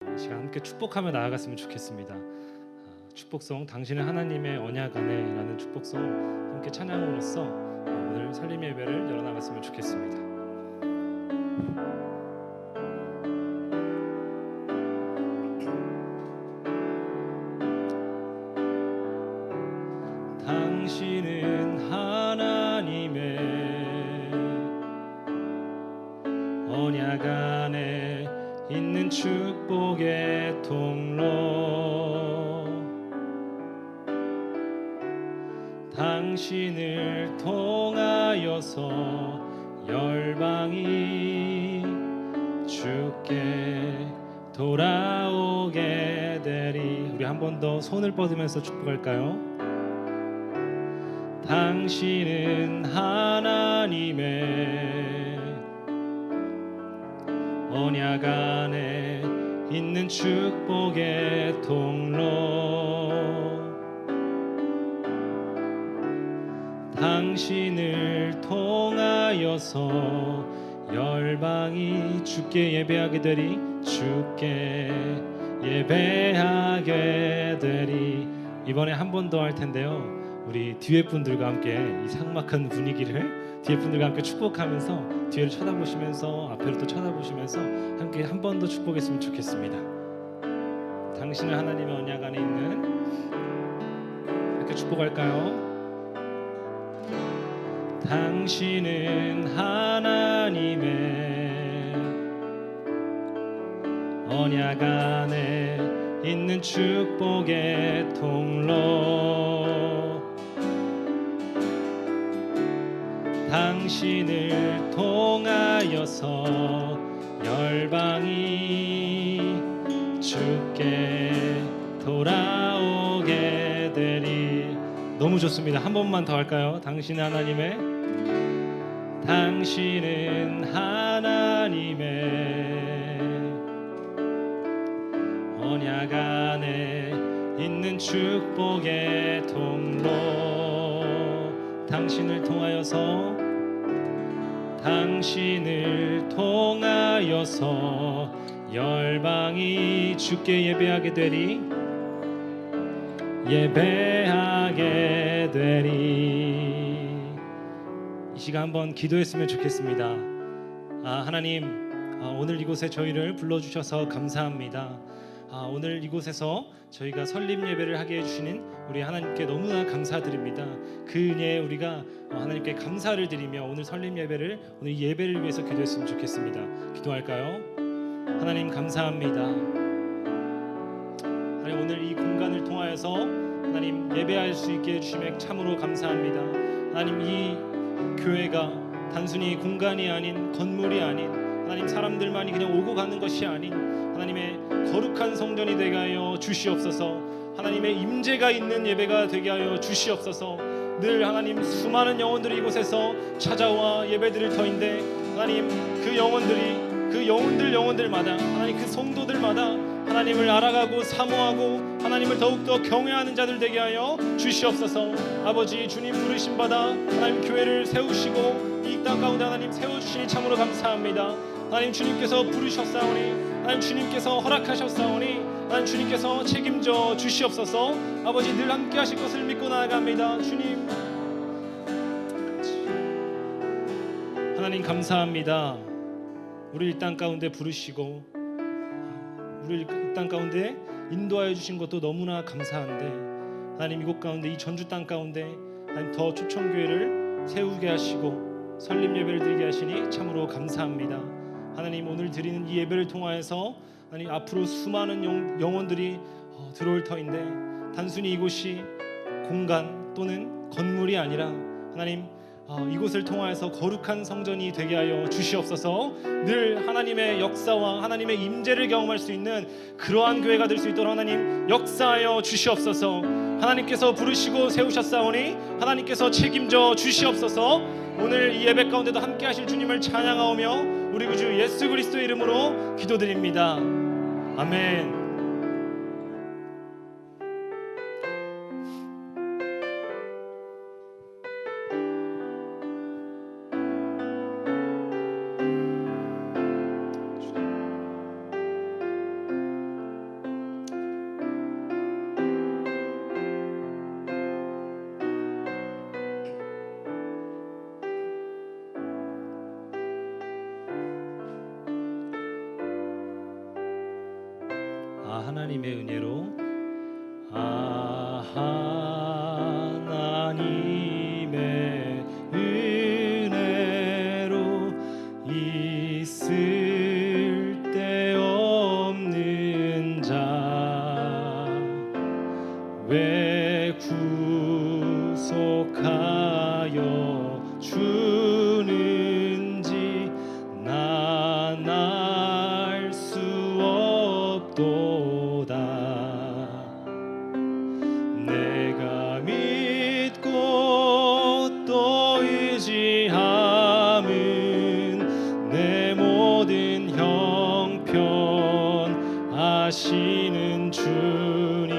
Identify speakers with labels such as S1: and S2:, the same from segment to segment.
S1: 이 시간 함께 축복하며 나아갔으면 좋겠습니다. 축복송 당신은 하나님의 언약 안에라는 축복송 함께 찬양으로써 오늘 살림 예배를 열어나갔으면 좋겠습니다. 당신은 하나님의 언약 안에 있는 축복의 통로, 당신을 통하여서 열방이 주께 돌아오게 되리. 우리 한 번 더 손을 뻗으면서 축복할까요? 당신은 하나님의 언약 안에 있는 축복의 통로, 당신을 통하여서 열방이 주께 예배하게 되리, 주께 예배하게 되리. 이번에 한 번 더 할 텐데요, 우리 뒤에 분들과 함께 이 삭막한 분위기를 뒤에 분들과 함께 축복하면서 뒤를 쳐다보시면서 앞에를 또 쳐다보시면서 함께 한 번 더 축복했으면 좋겠습니다. 당신은 하나님의 언약 안에 있는, 이렇게 축복할까요? 당신은 하나님의 언약 안에 있는 축복의 통로, 당신을 통하여서 열방이 주께 돌아오게 되리. 너무 좋습니다. 한 번만 더 할까요? 당신은 하나님의 언약 안에 있는 축복의 통로, 당신을 통하여서 열방이 주께 예배하게 되리, 예배하게 되리. 이 시간 한번 기도했으면 좋겠습니다. 하나님, 오늘 이곳에 저희를 불러주셔서 감사합니다. 오늘 이곳에서 저희가 설립 예배를 하게 해주시는 우리 하나님께 너무나 감사드립니다. 그 은혜에 우리가 하나님께 감사를 드리며 오늘 설립 예배를, 오늘 이 예배를 위해서 기도했으면 좋겠습니다. 기도할까요? 하나님 감사합니다. 하나님, 오늘 이 공간을 통하여서 하나님 예배할 수 있게 해주심에 참으로 감사합니다. 하나님, 이 교회가 단순히 공간이 아닌, 건물이 아닌, 하나님 사람들만이 그냥 오고 가는 것이 아닌 하나님의 거룩한 성전이 되게 하여 주시옵소서. 하나님의 임재가 있는 예배가 되게 하여 주시옵소서. 늘 하나님 수많은 영혼들이 이곳에서 찾아와 예배드릴 터인데, 하나님 그 영혼들마다 하나님 그 성도들마다 하나님을 알아가고 사모하고 하나님을 더욱더 경외하는 자들 되게 하여 주시옵소서. 아버지, 주님 부르심 받아 하나님 교회를 세우시고 이 땅 가운데 하나님 세워주시니 참으로 감사합니다. 하나님, 주님께서 부르셨사오니, 하나님 주님께서 허락하셨사오니, 하나님 주님께서 책임져 주시옵소서. 아버지, 늘 함께 하실 것을 믿고 나아갑니다. 주님, 하나님 감사합니다. 우리 이 땅 가운데 부르시고 우리 이 땅 가운데 인도하여 주신 것도 너무나 감사한데, 하나님 이곳 가운데, 이 전주 땅 가운데 하나님 더 초청교회를 세우게 하시고 설립 예배를 드리게 하시니 참으로 감사합니다. 하나님, 오늘 드리는 이 예배를 통하여서 하나님 앞으로 수많은 영혼들이 들어올 터인데, 단순히 이곳이 공간 또는 건물이 아니라 하나님 이곳을 통하여서 거룩한 성전이 되게 하여 주시옵소서. 늘 하나님의 역사와 하나님의 임재를 경험할 수 있는 그러한 교회가 될 수 있도록 하나님 역사하여 주시옵소서. 하나님께서 부르시고 세우셨사오니 하나님께서 책임져 주시옵소서. 오늘 이 예배 가운데도 함께 하실 주님을 찬양하오며 우리 구주 예수 그리스도의 이름으로 기도드립니다. 아멘. 하나님의 은혜로 하나님의 은혜로 있을 데 없는 자 왜 구속하여 주는지 난 알 수 없도다. 내가 믿고 또 의지함은 내 모든 형편 아시는 주님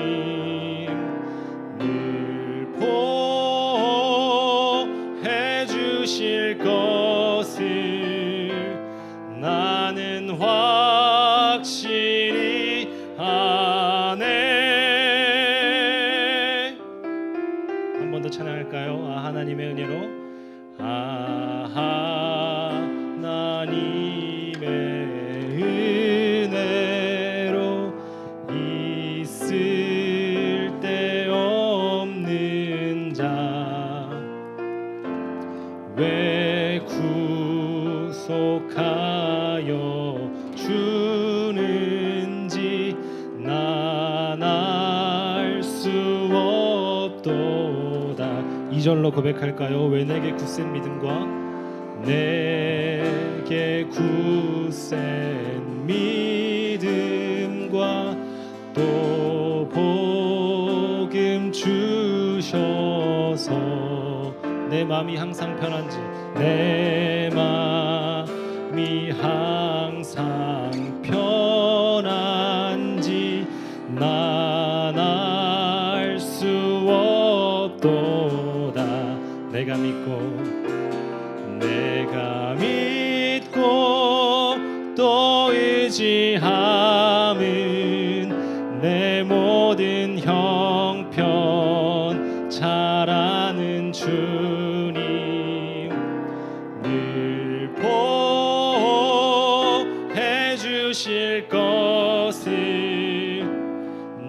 S1: 늘 보호해 주실 것을 나는 확실히 아네. 한 번 더 찬양할까요? 하나님의 은혜로 하나님의 은혜로 있을 데 없는 자 왜 구속하여 주는지 난 알 수 없도다. 2절로 고백할까요? 왜 내게 굳센 믿음과 내게 굳센 믿음과 또 복음 주셔서 내 마음이 항상 편한지 내 마음이 항상 편한지 난 알 수 없도다. 내가 믿고 또 의지함은 내 모든 형편 잘 아는 주님 늘 보호해 주실 것을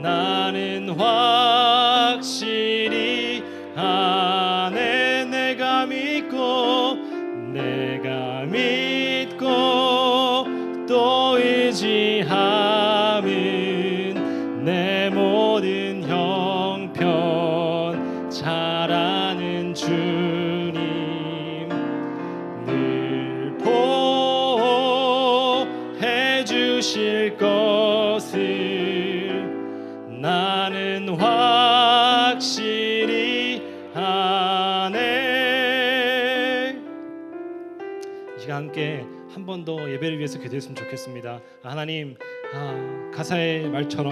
S1: 나는 확실히 아네. 내가 믿고 또 의지함은 내 모든 형편 잘 아는 주님 늘 보호해 주실 것을 나는 확실히 아네. 이 시간 함께 한 번 더 예배를 위해서 기도했으면 좋겠습니다. 하나님, 가사의 말처럼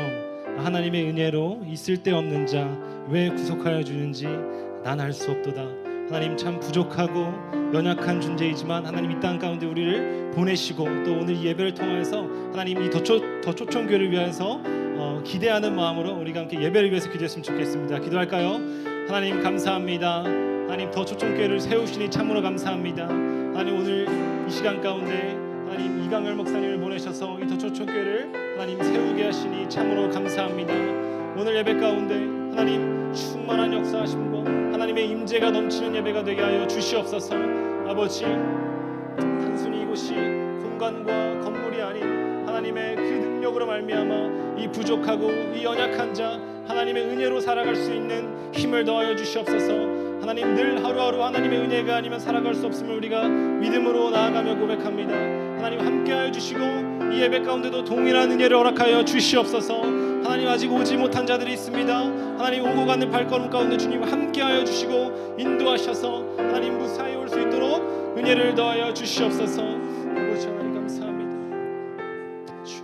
S1: 하나님의 은혜로 있을 데 없는 자 왜 구속하여 주는지 난 알 수 없도다. 하나님 참 부족하고 연약한 존재이지만 하나님 이 땅 가운데 우리를 보내시고 또 오늘 이 예배를 통해서 하나님 이 더초청교회를 위해서 기대하는 마음으로 우리가 함께 예배를 위해서 기도했으면 좋겠습니다. 기도할까요? 하나님 감사합니다. 하나님 더초청교회를 세우시니 참으로 감사합니다. 하나님 오늘 이 시간 가운데 하나님 이강열 목사님을 보내셔서 이 더초청교회를 하나님 세우게 하시니 참으로 감사합니다. 오늘 예배 가운데 하나님 충만한 역사하심과 하나님의 임재가 넘치는 예배가 되게 하여 주시옵소서. 아버지, 단순히 이곳이 공간과 건물이 아닌 하나님의 그 능력으로 말미암아 이 부족하고 이 연약한 자 하나님의 은혜로 살아갈 수 있는 힘을 더하여 주시옵소서. 하나님 늘 하루하루 하나님의 은혜가 아니면 살아갈 수 없음을 우리가 믿음으로 나아가며 고백합니다. 하나님 함께하여 주시고 이 예배 가운데도 동일한 은혜를 허락하여 주시옵소서. 하나님 아직 오지 못한 자들이 있습니다. 하나님 오고 가는 발걸음 가운데 주님 함께하여 주시고 인도하셔서 하나님 무사히 올 수 있도록 은혜를 더하여 주시옵소서. 아버지 하나님 감사합니다. 주.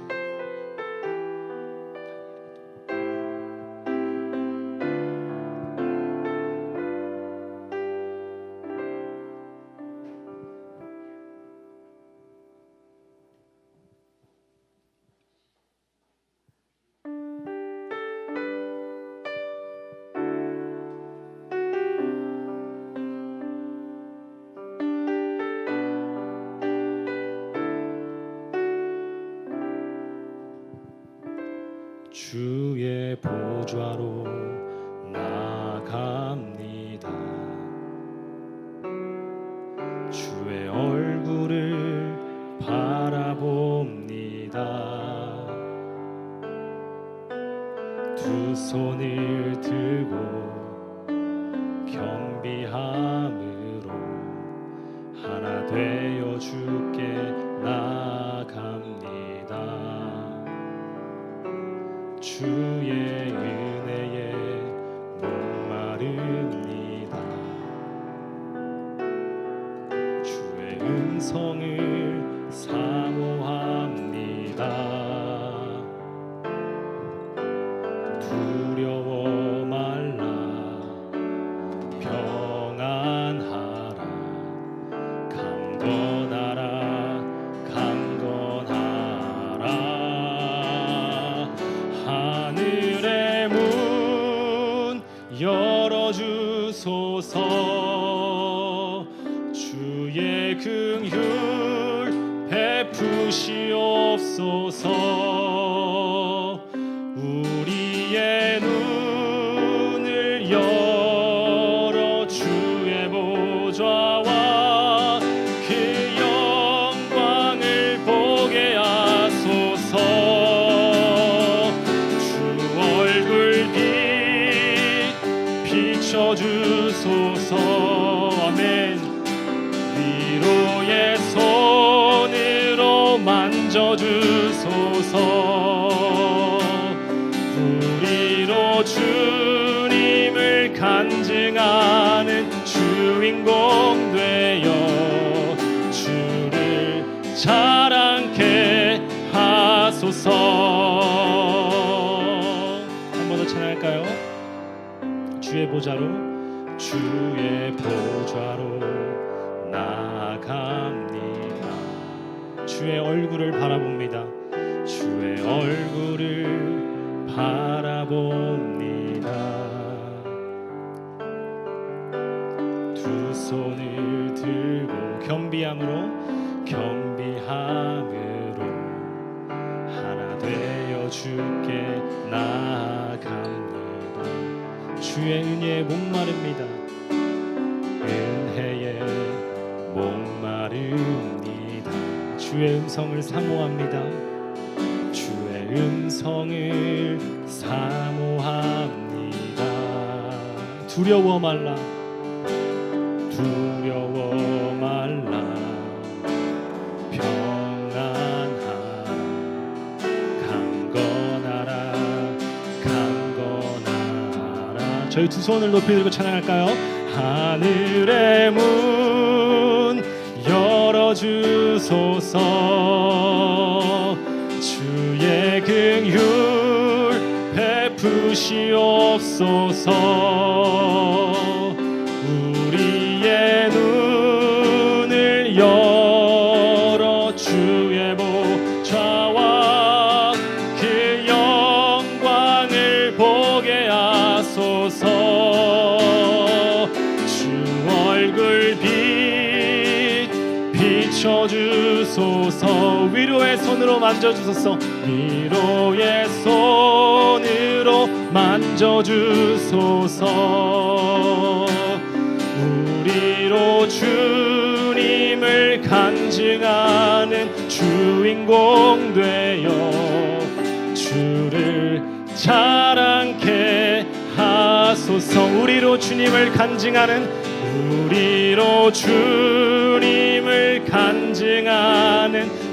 S1: 주의 보좌로 나아갑니다. 주의 얼굴을 바라봅니다. 두 손을 들고 겸비함으로 하나 되어 주께 나아갑니다. 주의 은혜에 목마릅니다. 주의 음성을 사모합니다. 두려워 말라 평안하라 강건하라 강건하라. 하늘의 문 열어주소서. 주의 긍휼 베푸시옵소서. 우리의 눈을 열어 주의 보좌와 그 영광을 보게 하소서. 주 얼굴 비춰주소서. 아멘. 위로의 손으로 만져주소서. 우리로 주님을 간증하는 주인공 되어 주를 자랑케 하소서. 한 번 더 찬양할까요? 주의 보좌로 나아갑니다. 주의 얼굴을 바라봅니다. 주의 얼굴을 바라봅니다. 두 손을 들고 겸비함으로 하나 되어 주께 나아갑니다. 주의 은혜에 목마릅니다. 은혜에 목마릅니다. 주의 음성을 사모합니다. 주의 음성을 사모합니다. 두려워 말라 평안하라 강건하라. 저희 두 손을 높이 들고 찬양할까요? 하늘의 문 열어주소서. 주의 긍휼 베푸시옵소서. 우리의 눈을 열어 주의 보좌와 그 영광을 보게 하소서. 주 얼굴 비춰주소서. 위로의 손으로 만져주소서. 위로의 손으로 만져주소서. 우리로 주님을 간증하는 주인공 되어 주를 자랑케 하소서. 우리로 주님을 간증하는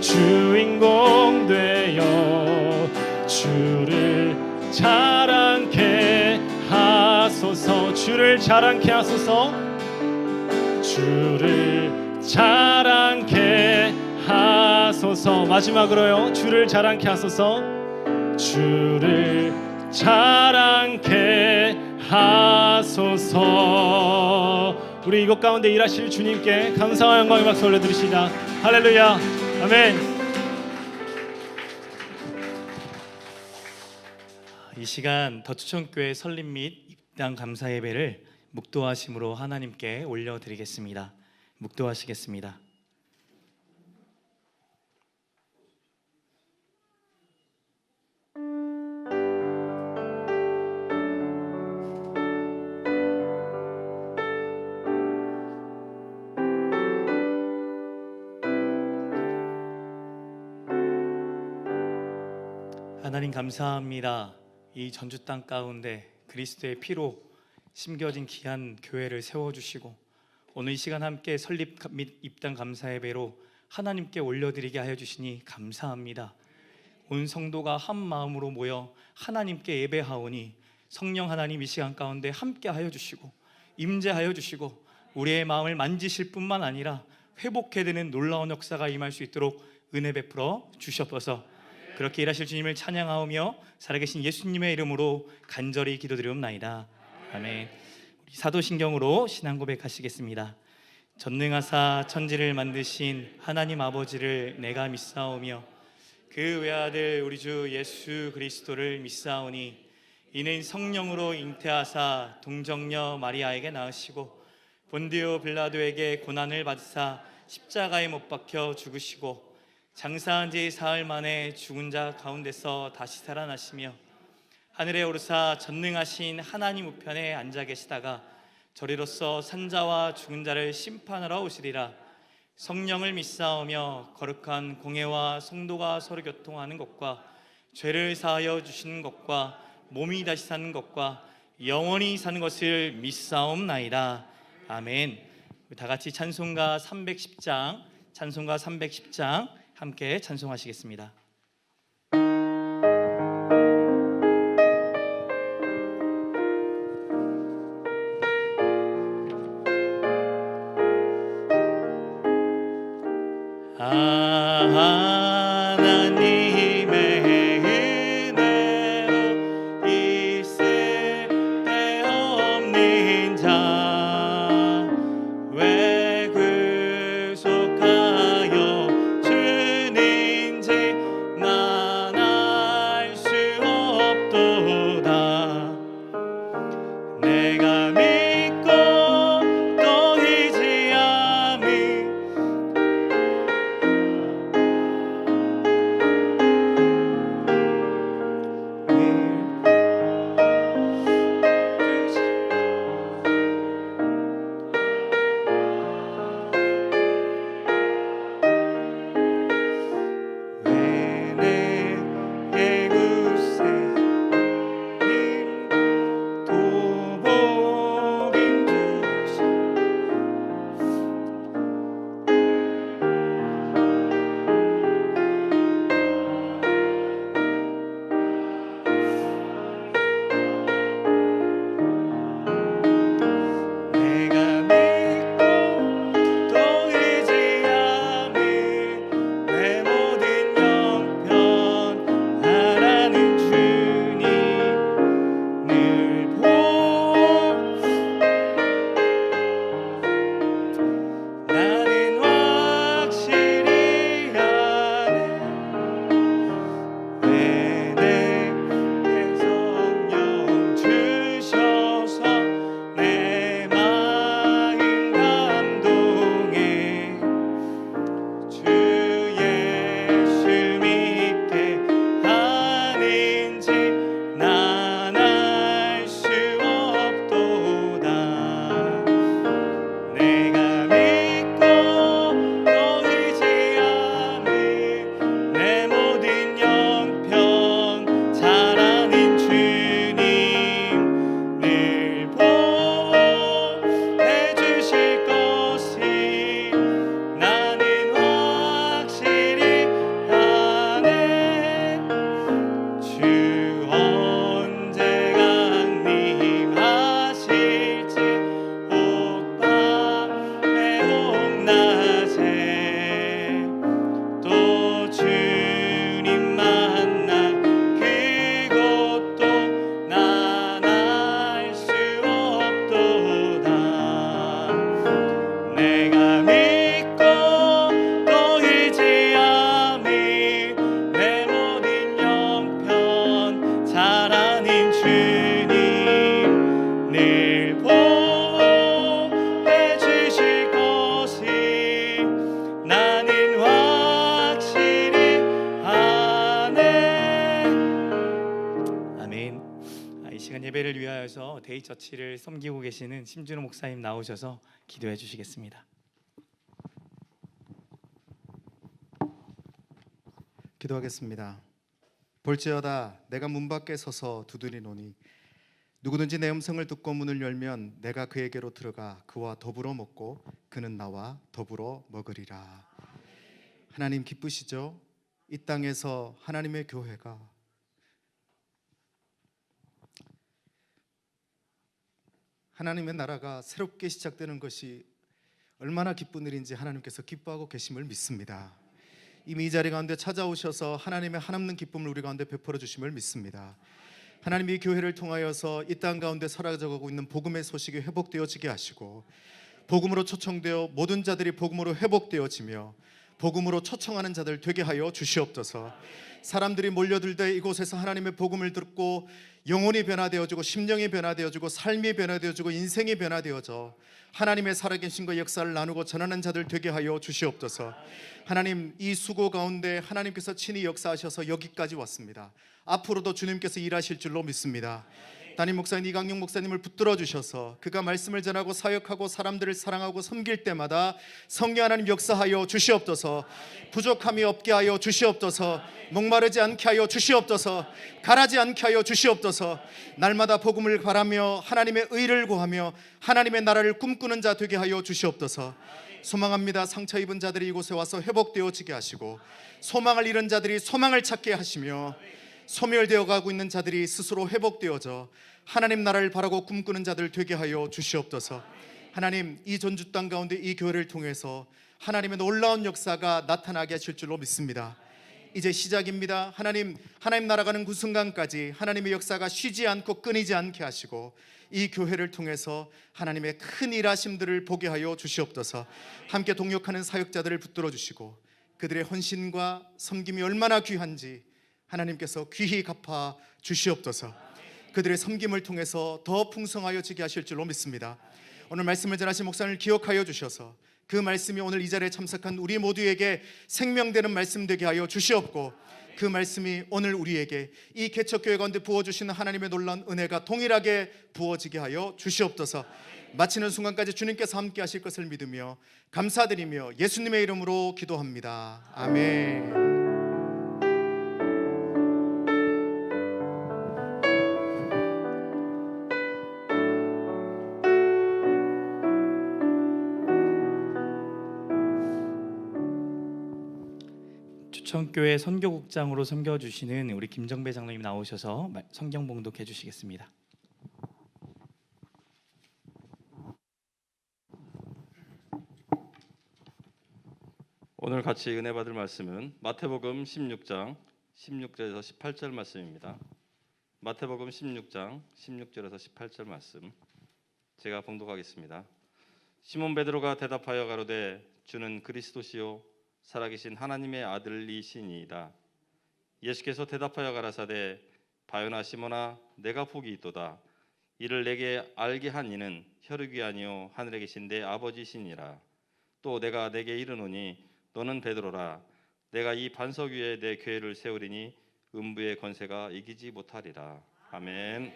S1: 주인공 되어 주를 자랑케 하소서. 주를 자랑케 하소서. 주를 자랑케 하소서. 마지막으로요. 주를 자랑케 하소서. 주를 자랑케 하소서. 우리 이곳 가운데 일하실 주님께 감사와 영광의 박수 올려드리시다. 할렐루야. 아멘.
S2: 이 시간 더추천교회 설립 및 입당 감사 예배를 묵도하심으로 하나님께 올려드리겠습니다. 묵도하시겠습니다. 하나님 감사합니다. 이 전주 땅 가운데 그리스도의 피로 심겨진 귀한 교회를 세워주시고 오늘 이 시간 함께 설립 및 입당 감사 예배로 하나님께 올려드리게 하여 주시니 감사합니다. 온 성도가 한 마음으로 모여 하나님께 예배하오니 성령 하나님 이 시간 가운데 함께 하여 주시고 임재하여 주시고 우리의 마음을 만지실 뿐만 아니라 회복해드리는 놀라운 역사가 임할 수 있도록 은혜 베풀어 주시옵소서. 그렇게 일하실 주님을 찬양하오며 살아계신 예수님의 이름으로 간절히 기도드리옵나이다. 아멘. 우리 사도신경으로 신앙 고백하시겠습니다. 전능하사 천지를 만드신 하나님 아버지를 내가 믿사오며 그 외아들 우리 주 예수 그리스도를 믿사오니 이는 성령으로 잉태하사 동정녀 마리아에게 낳으시고 본디오 빌라도에게 고난을 받으사 십자가에 못 박혀 죽으시고 장사한 지 사흘 만에 죽은 자 가운데서 다시 살아나시며 하늘에 오르사 전능하신 하나님 우편에 앉아 계시다가 저리로서 산자와 죽은 자를 심판하러 오시리라. 성령을 믿사오며 거룩한 공회와 성도가 서로 교통하는 것과 죄를 사하여 주시는 것과 몸이 다시 사는 것과 영원히 사는 것을 믿사옵나이다. 아멘. 다 같이 찬송가 310장 함께 찬송하시겠습니다. 하나님의 은혜로 있을 데 없는 자 왜 구속하여 주는지 난 알 수 없도다. 내가 믿고 또 의지함이 예배를 위하여서 데이처치를 섬기고 계시는 심준호 목사님 나오셔서 기도해 주시겠습니다.
S3: 기도하겠습니다. 볼지어다 내가 문 밖에 서서 두드리노니 누구든지 내 음성을 듣고 문을 열면 내가 그에게로 들어가 그와 더불어 먹고 그는 나와 더불어 먹으리라. 하나님 기쁘시죠? 이 땅에서 하나님의 교회가 하나님의 나라가 새롭게 시작되는 것이 얼마나 기쁜 일인지 하나님께서 기뻐하고 계심을 믿습니다. 이미 이 자리 가운데 찾아오셔서 하나님의 한없는 기쁨을 우리 가운데 베풀어 주심을 믿습니다. 하나님이 이 교회를 통하여서 이 땅 가운데 사라져가고 있는 복음의 소식이 회복되어지게 하시고 복음으로 초청되어 모든 자들이 복음으로 회복되어지며 복음으로 초청하는 자들 되게 하여 주시옵소서. 사람들이 몰려들 때 이곳에서 하나님의 복음을 듣고 영혼이 변화되어지고 심령이 변화되어지고 삶이 변화되어지고 인생이 변화되어져 하나님의 살아계신과 역사를 나누고 전하는 자들 되게 하여 주시옵소서. 하나님, 이 수고 가운데 하나님께서 친히 역사하셔서 여기까지 왔습니다. 앞으로도 주님께서 일하실 줄로 믿습니다. 담임 목사님 이강용 목사님을 붙들어 주셔서 그가 말씀을 전하고 사역하고 사람들을 사랑하고 섬길 때마다 성령 하나님 역사하여 주시옵소서. 부족함이 없게 하여 주시옵소서. 목마르지 않게 하여 주시옵소서. 가라지 않게 하여 주시옵소서. 날마다 복음을 바라며 하나님의 의를 구하며 하나님의 나라를 꿈꾸는 자 되게 하여 주시옵소서. 소망합니다. 상처 입은 자들이 이곳에 와서 회복되어지게 하시고 소망을 잃은 자들이 소망을 찾게 하시며 소멸되어 가고 있는 자들이 스스로 회복되어져 하나님 나라를 바라고 꿈꾸는 자들 되게 하여 주시옵소서. 하나님, 이 전주 땅 가운데 이 교회를 통해서 하나님의 놀라운 역사가 나타나게 하실 줄로 믿습니다. 이제 시작입니다. 하나님 나라가는 그 순간까지 하나님의 역사가 쉬지 않고 끊이지 않게 하시고 이 교회를 통해서 하나님의 큰 일하심들을 보게 하여 주시옵소서. 함께 동역하는 사역자들을 붙들어 주시고 그들의 헌신과 섬김이 얼마나 귀한지 하나님께서 귀히 갚아 주시옵소서. 그들의 섬김을 통해서 더 풍성하여지게 하실 줄로 믿습니다. 오늘 말씀을 전하신 목사님을 기억하여 주셔서 그 말씀이 오늘 이 자리에 참석한 우리 모두에게 생명되는 말씀 되게 하여 주시옵고 그 말씀이 오늘 우리에게 이 개척교회 가운데 부어주시는 하나님의 놀라운 은혜가 동일하게 부어지게 하여 주시옵소서. 마치는 순간까지 주님께서 함께 하실 것을 믿으며 감사드리며 예수님의 이름으로 기도합니다. 아멘.
S2: 주천교회 선교국장으로 섬겨주시는 우리 김정배 장로님 나오셔서 성경 봉독해 주시겠습니다.
S4: 오늘 같이 은혜 받을 말씀은 마태복음 16장 16절에서 18절 말씀입니다. 마태복음 16장 16절에서 18절 말씀 제가 봉독하겠습니다. 시몬 베드로가 대답하여 가로되 주는 그리스도시요 살아계신 하나님의 아들이시니이다. 예수께서 대답하여 가라사대 바요나 시몬아 내가 복이 있도다. 이를 내게 알게 한 이는 혈육이 아니요 하늘에 계신 내 아버지시니라. 또 내가 내게 이르노니 너는 베드로라. 내가 이 반석 위에 내 교회를 세우리니 음부의 권세가 이기지 못하리라. 아멘.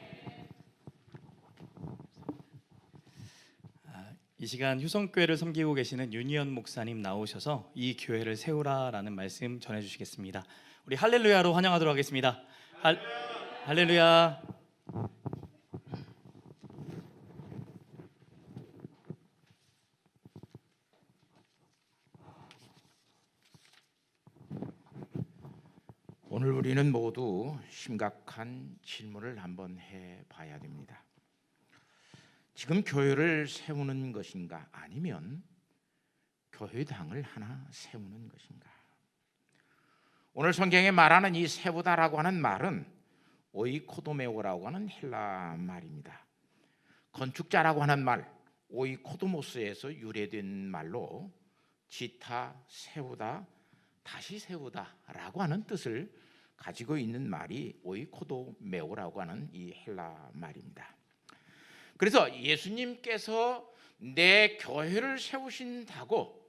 S2: 이 시간 휴성교회를 섬기고 계시는 윤희연 목사님 나오셔서 이 교회를 세우라라는 말씀 전해주시겠습니다. 우리 할렐루야로 환영하도록 하겠습니다. 할렐루야.
S5: 오늘 우리는 모두 심각한 질문을 한번 해봐야 됩니다. 지금 교회를 세우는 것인가 아니면 교회당을 하나 세우는 것인가? 오늘 성경에 말하는 이 세우다라고 하는 말은 오이코도메오라고 하는 헬라 말입니다. 건축자라고 하는 말 오이코도모스에서 유래된 말로 짓다, 세우다, 다시 세우다라고 하는 뜻을 가지고 있는 말이 오이코도메오라고 하는 이 헬라 말입니다. 그래서 예수님께서 내 교회를 세우신다고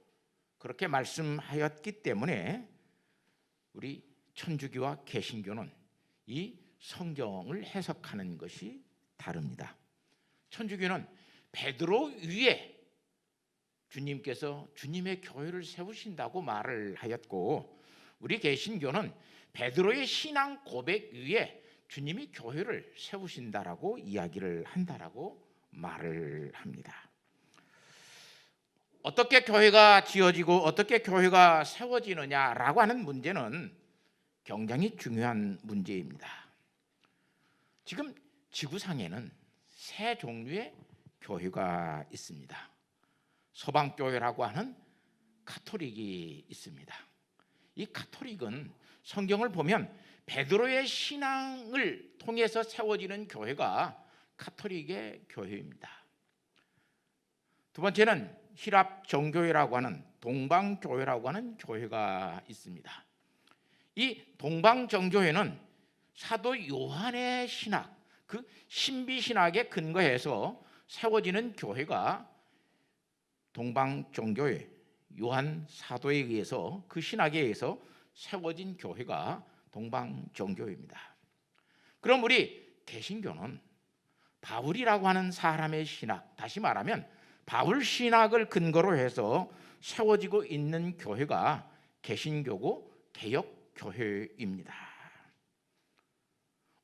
S5: 그렇게 말씀하였기 때문에 우리 천주교와 개신교는 이 성경을 해석하는 것이 다릅니다. 천주교는 베드로 위에 주님께서 주님의 교회를 세우신다고 말을 하였고 우리 개신교는 베드로의 신앙 고백 위에 주님이 교회를 세우신다라고 이야기를 한다라고 말을 합니다. 어떻게 교회가 지어지고 어떻게 교회가 세워지느냐라고 하는 문제는 굉장히 중요한 문제입니다. 지금 지구상에는 세 종류의 교회가 있습니다. 서방교회라고 하는 가톨릭이 있습니다. 이 가톨릭은 성경을 보면 베드로의 신앙을 통해서 세워지는 교회가 가톨릭의 교회입니다. 두 번째는 히랍 정교회라고 하는 동방교회라고 하는 교회가 있습니다. 이 동방정교회는 사도 요한의 신학, 그 신비신학에 근거해서 세워지는 교회가 동방정교회, 요한 사도에 의해서 그 신학에 의해서 세워진 교회가 동방정교회입니다. 그럼 우리 개신교는 바울이라고 하는 사람의 신학, 다시 말하면 바울 신학을 근거로 해서 세워지고 있는 교회가 개신교고 개혁교회입니다.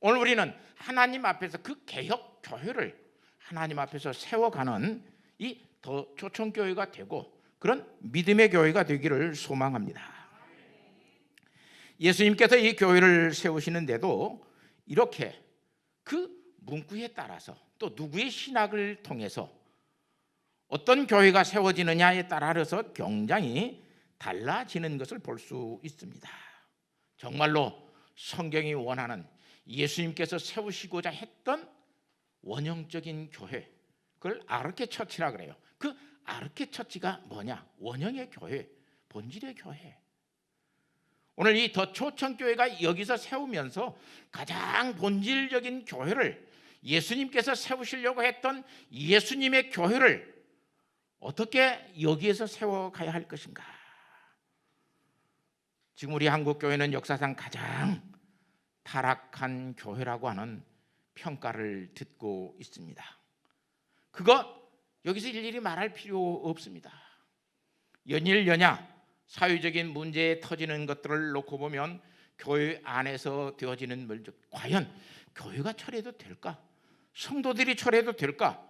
S5: 오늘 우리는 하나님 앞에서 그 개혁교회를 하나님 앞에서 세워가는 이 더 초청교회가 되고 그런 믿음의 교회가 되기를 소망합니다. 예수님께서 이 교회를 세우시는데도 이렇게 그 문구에 따라서 또 누구의 신학을 통해서 어떤 교회가 세워지느냐에 따라서 굉장히 달라지는 것을 볼 수 있습니다. 정말로 성경이 원하는 예수님께서 세우시고자 했던 원형적인 교회, 그걸 아르케 처치라 그래요. 그 아르케 처치가 뭐냐? 원형의 교회, 본질의 교회. 오늘 이 더 초청교회가 여기서 세우면서 가장 본질적인 교회를 예수님께서 세우시려고 했던 예수님의 교회를 어떻게 여기에서 세워가야 할 것인가? 지금 우리 한국교회는 역사상 가장 타락한 교회라고 하는 평가를 듣고 있습니다. 그거 여기서 일일이 말할 필요 없습니다. 연일연야 사회적인 문제에 터지는 것들을 놓고 보면 교회 안에서 되어지는 문제, 과연 교회가 철회도 될까? 성도들이 철회도 될까?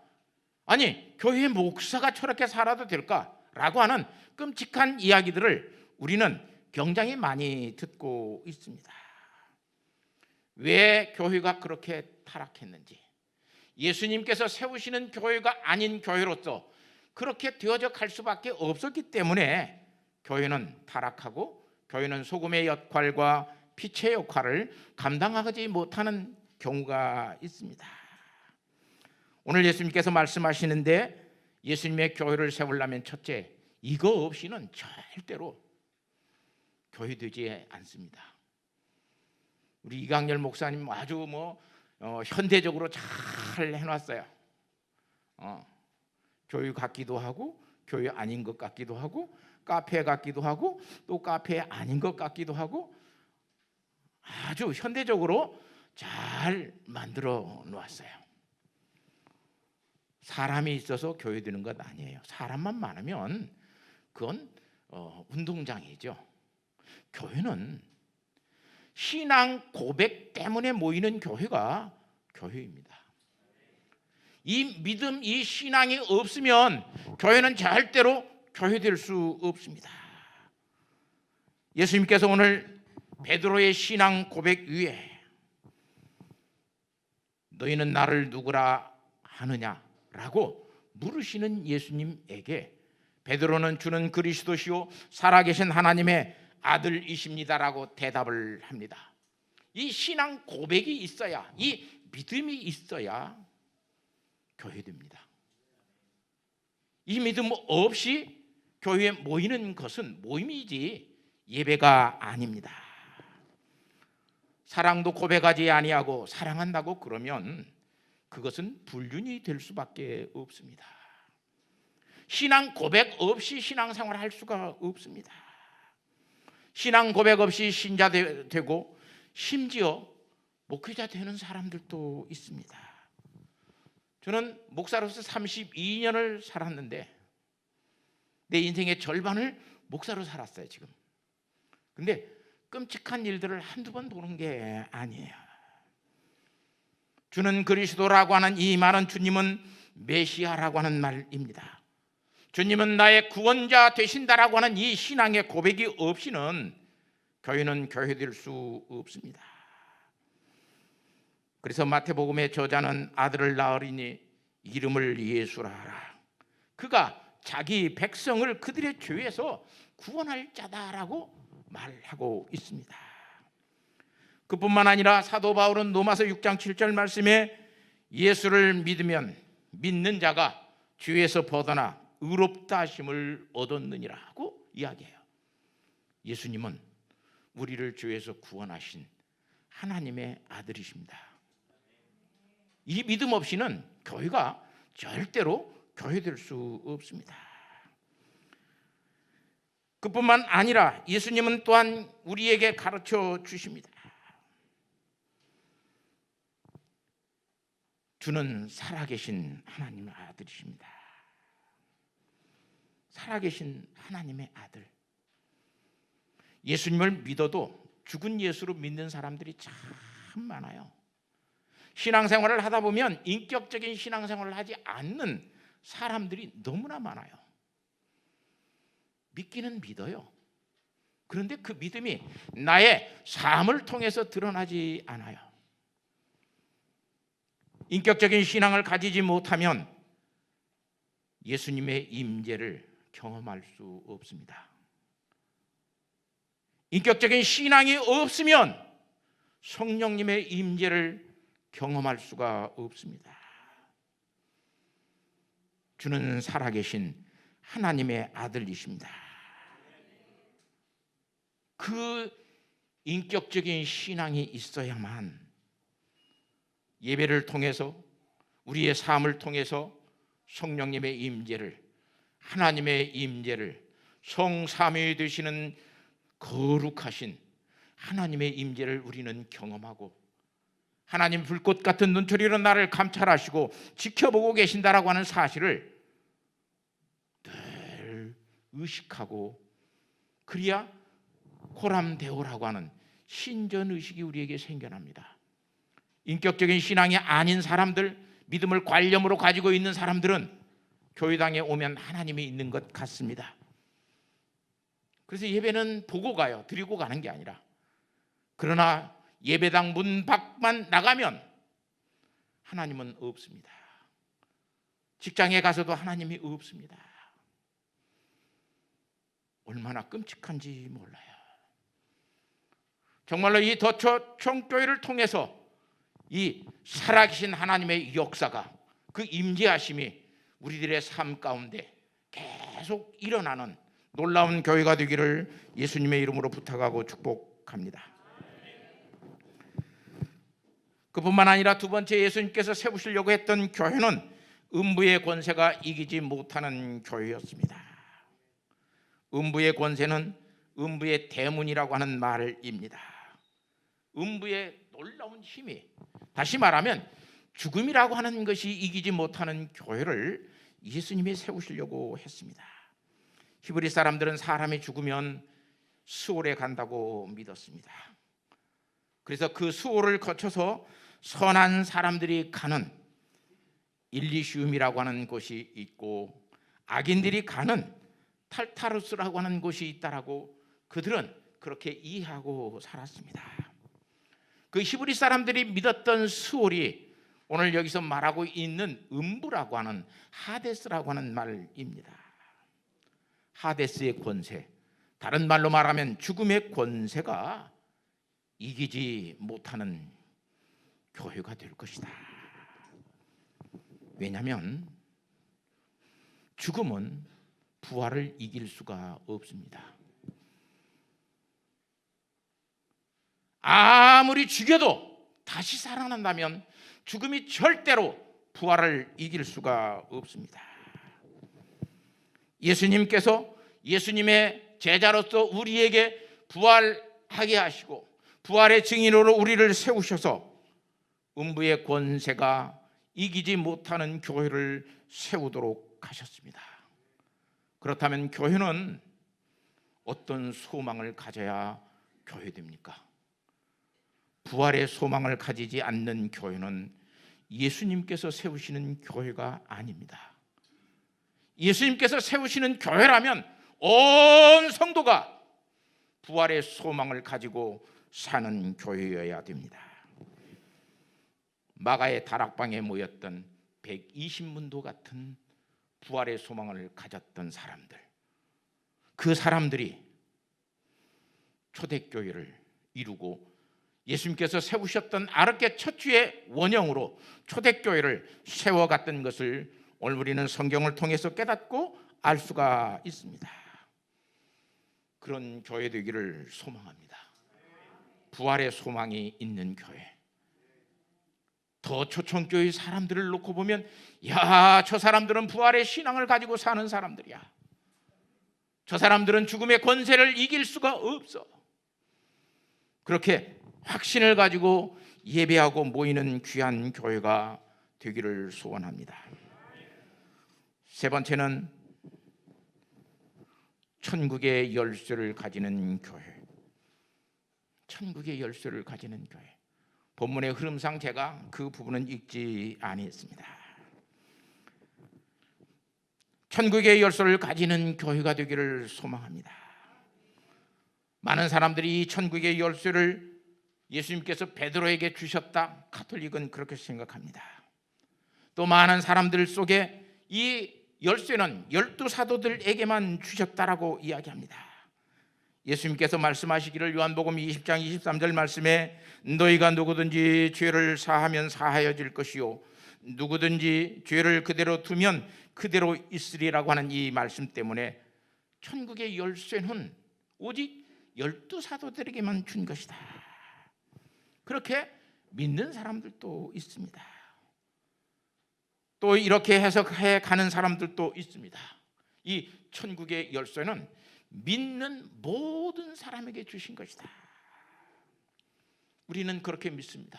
S5: 아니 교회 목사가 저렇게 살아도 될까? 라고 하는 끔찍한 이야기들을 우리는 굉장히 많이 듣고 있습니다. 왜 교회가 그렇게 타락했는지, 예수님께서 세우시는 교회가 아닌 교회로서 그렇게 되어져 갈 수밖에 없었기 때문에 교회는 타락하고 교회는 소금의 역할과 빛의 역할을 감당하지 못하는 경우가 있습니다. 오늘 예수님께서 말씀하시는데 예수님의 교회를 세우려면 첫째, 이거 없이는 절대로 교회 되지 않습니다. 우리 이강렬 목사님 아주 현대적으로 잘 해놨어요. 교회 같기도 하고 교회 아닌 것 같기도 하고 카페 같기도 하고 또 카페 아닌 것 같기도 하고 아주 현대적으로 잘 만들어 놓았어요. 사람이 있어서 교회 되는 것 아니에요. 사람만 많으면 그건 운동장이죠. 교회는 신앙 고백 때문에 모이는 교회가 교회입니다. 이 믿음, 이 신앙이 없으면 교회는 절대로 교회될 수 없습니다. 예수님께서 오늘 베드로의 신앙 고백 위에 너희는 나를 누구라 하느냐라고 물으시는 예수님에게 베드로는 주는 그리스도시요 살아계신 하나님의 아들이십니다라고 대답을 합니다. 이 신앙 고백이 있어야, 이 믿음이 있어야 교회됩니다. 이 믿음 없이 교회에 모이는 것은 모임이지 예배가 아닙니다. 사랑도 고백하지 아니하고 사랑한다고 그러면 그것은 불륜이 될 수밖에 없습니다. 신앙 고백 없이 신앙생활을 할 수가 없습니다. 신앙 고백 없이 신자 되고 심지어 목회자 되는 사람들도 있습니다. 저는 목사로서 32년을 살았는데 내 인생의 절반을 목사로 살았어요 지금. 근데 끔찍한 일들을 한두 번 보는 게 아니에요. 주는 그리스도라고 하는 이 말은 주님은 메시아라고 하는 말입니다. 주님은 나의 구원자 되신다라고 하는 이 신앙의 고백이 없이는 교회는 교회될 수 없습니다. 그래서 마태복음의 저자는 아들을 낳으리니 이름을 예수라 하라. 그가 자기 백성을 그들의 죄에서 구원할 자다라고 말하고 있습니다. 그뿐만 아니라 사도 바울은 로마서 6장 7절 말씀에 예수를 믿으면 믿는 자가 죄에서 벗어나 의롭다 하심을 얻었느니라 하고 이야기해요. 예수님은 우리를 죄에서 구원하신 하나님의 아들이십니다. 이 믿음 없이는 교회가 절대로 교회될 수 없습니다. 그뿐만 아니라 예수님은 또한 우리에게 가르쳐 주십니다. 주는 살아계신 하나님의 아들이십니다. 살아계신 하나님의 아들. 예수님을 믿어도 죽은 예수로 믿는 사람들이 참 많아요. 신앙생활을 하다 보면 인격적인 신앙생활을 하지 않는 사람들이 너무나 많아요. 믿기는 믿어요. 그런데 그 믿음이 나의 삶을 통해서 드러나지 않아요. 인격적인 신앙을 가지지 못하면 예수님의 임재를 경험할 수 없습니다. 인격적인 신앙이 없으면 성령님의 임재를 경험할 수가 없습니다. 주는 살아계신 하나님의 아들이십니다. 그 인격적인 신앙이 있어야만 예배를 통해서 우리의 삶을 통해서 성령님의 임재를, 하나님의 임재를, 성삼위 되시는 거룩하신 하나님의 임재를 우리는 경험하고 하나님 불꽃 같은 눈초리로 나를 감찰하시고 지켜보고 계신다라고 하는 사실을 늘 의식하고, 그래야 코람데오라고 하는 신전의식이 우리에게 생겨납니다. 인격적인 신앙이 아닌 사람들, 믿음을 관념으로 가지고 있는 사람들은 교회당에 오면 하나님이 있는 것 같습니다. 그래서 예배는 보고 가요. 드리고 가는 게 아니라. 그러나 예배당 문 밖만 나가면 하나님은 없습니다. 직장에 가서도 하나님이 없습니다. 얼마나 끔찍한지 몰라요. 정말로 이 더처 총교회를 통해서 이 살아계신 하나님의 역사가, 그 임재하심이 우리들의 삶 가운데 계속 일어나는 놀라운 교회가 되기를 예수님의 이름으로 부탁하고 축복합니다. 그뿐만 아니라 두 번째 예수님께서 세우시려고 했던 교회는 음부의 권세가 이기지 못하는 교회였습니다. 음부의 권세는 음부의 대문이라고 하는 말입니다. 음부의 놀라운 힘이, 다시 말하면 죽음이라고 하는 것이 이기지 못하는 교회를 예수님이 세우시려고 했습니다. 히브리 사람들은 사람이 죽으면 수월에 간다고 믿었습니다. 그래서 그 수월을 거쳐서 선한 사람들이 가는 일리시움이라고 하는 곳이 있고, 악인들이 가는 탈타루스라고 하는 곳이 있다라고 그들은 그렇게 이해하고 살았습니다. 그 히브리 사람들이 믿었던 수월이 오늘 여기서 말하고 있는 음부라고 하는 하데스라고 하는 말입니다. 하데스의 권세, 다른 말로 말하면 죽음의 권세가 이기지 못하는 교회가 될 것이다. 왜냐하면 죽음은 부활을 이길 수가 없습니다. 아무리 죽여도 다시 살아난다면 죽음이 절대로 부활을 이길 수가 없습니다. 예수님께서 예수님의 제자로서 우리에게 부활하게 하시고 부활의 증인으로 우리를 세우셔서 음부의 권세가 이기지 못하는 교회를 세우도록 하셨습니다. 그렇다면 교회는 어떤 소망을 가져야 교회 됩니까? 부활의 소망을 가지지 않는 교회는 예수님께서 세우시는 교회가 아닙니다. 예수님께서 세우시는 교회라면 온 성도가 부활의 소망을 가지고 사는 교회여야 됩니다. 마가의 다락방에 모였던 120문도 같은 부활의 소망을 가졌던 사람들, 그 사람들이 초대교회를 이루고 예수님께서 세우셨던 아르케 처치의 원형으로 초대교회를 세워갔던 것을 오늘 우리는 성경을 통해서 깨닫고 알 수가 있습니다. 그런 교회 되기를 소망합니다. 부활의 소망이 있는 교회. 더 초청교회 사람들을 놓고 보면, 야, 저 사람들은 부활의 신앙을 가지고 사는 사람들이야. 저 사람들은 죽음의 권세를 이길 수가 없어. 그렇게 확신을 가지고 예배하고 모이는 귀한 교회가 되기를 소원합니다. 세 번째는 천국의 열쇠를 가지는 교회. 천국의 열쇠를 가지는 교회. 본문의 흐름상 제가 그 부분은 읽지 아니했습니다. 천국의 열쇠를 가지는 교회가 되기를 소망합니다. 많은 사람들이 이 천국의 열쇠를 예수님께서 베드로에게 주셨다, 가톨릭은 그렇게 생각합니다. 또 많은 사람들 속에 이 열쇠는 12사도들에게만 주셨다라고 이야기합니다. 예수님께서 말씀하시기를 요한복음 20장 23절 말씀에 너희가 누구든지 죄를 사하면 사하여질 것이요 누구든지 죄를 그대로 두면 그대로 있으리라고 하는 이 말씀 때문에 천국의 열쇠는 오직 12사도들에게만 준 것이다. 그렇게 믿는 사람들도 있습니다. 또 이렇게 해석해 가는 사람들도 있습니다. 이 천국의 열쇠는 믿는 모든 사람에게 주신 것이다. 우리는 그렇게 믿습니다.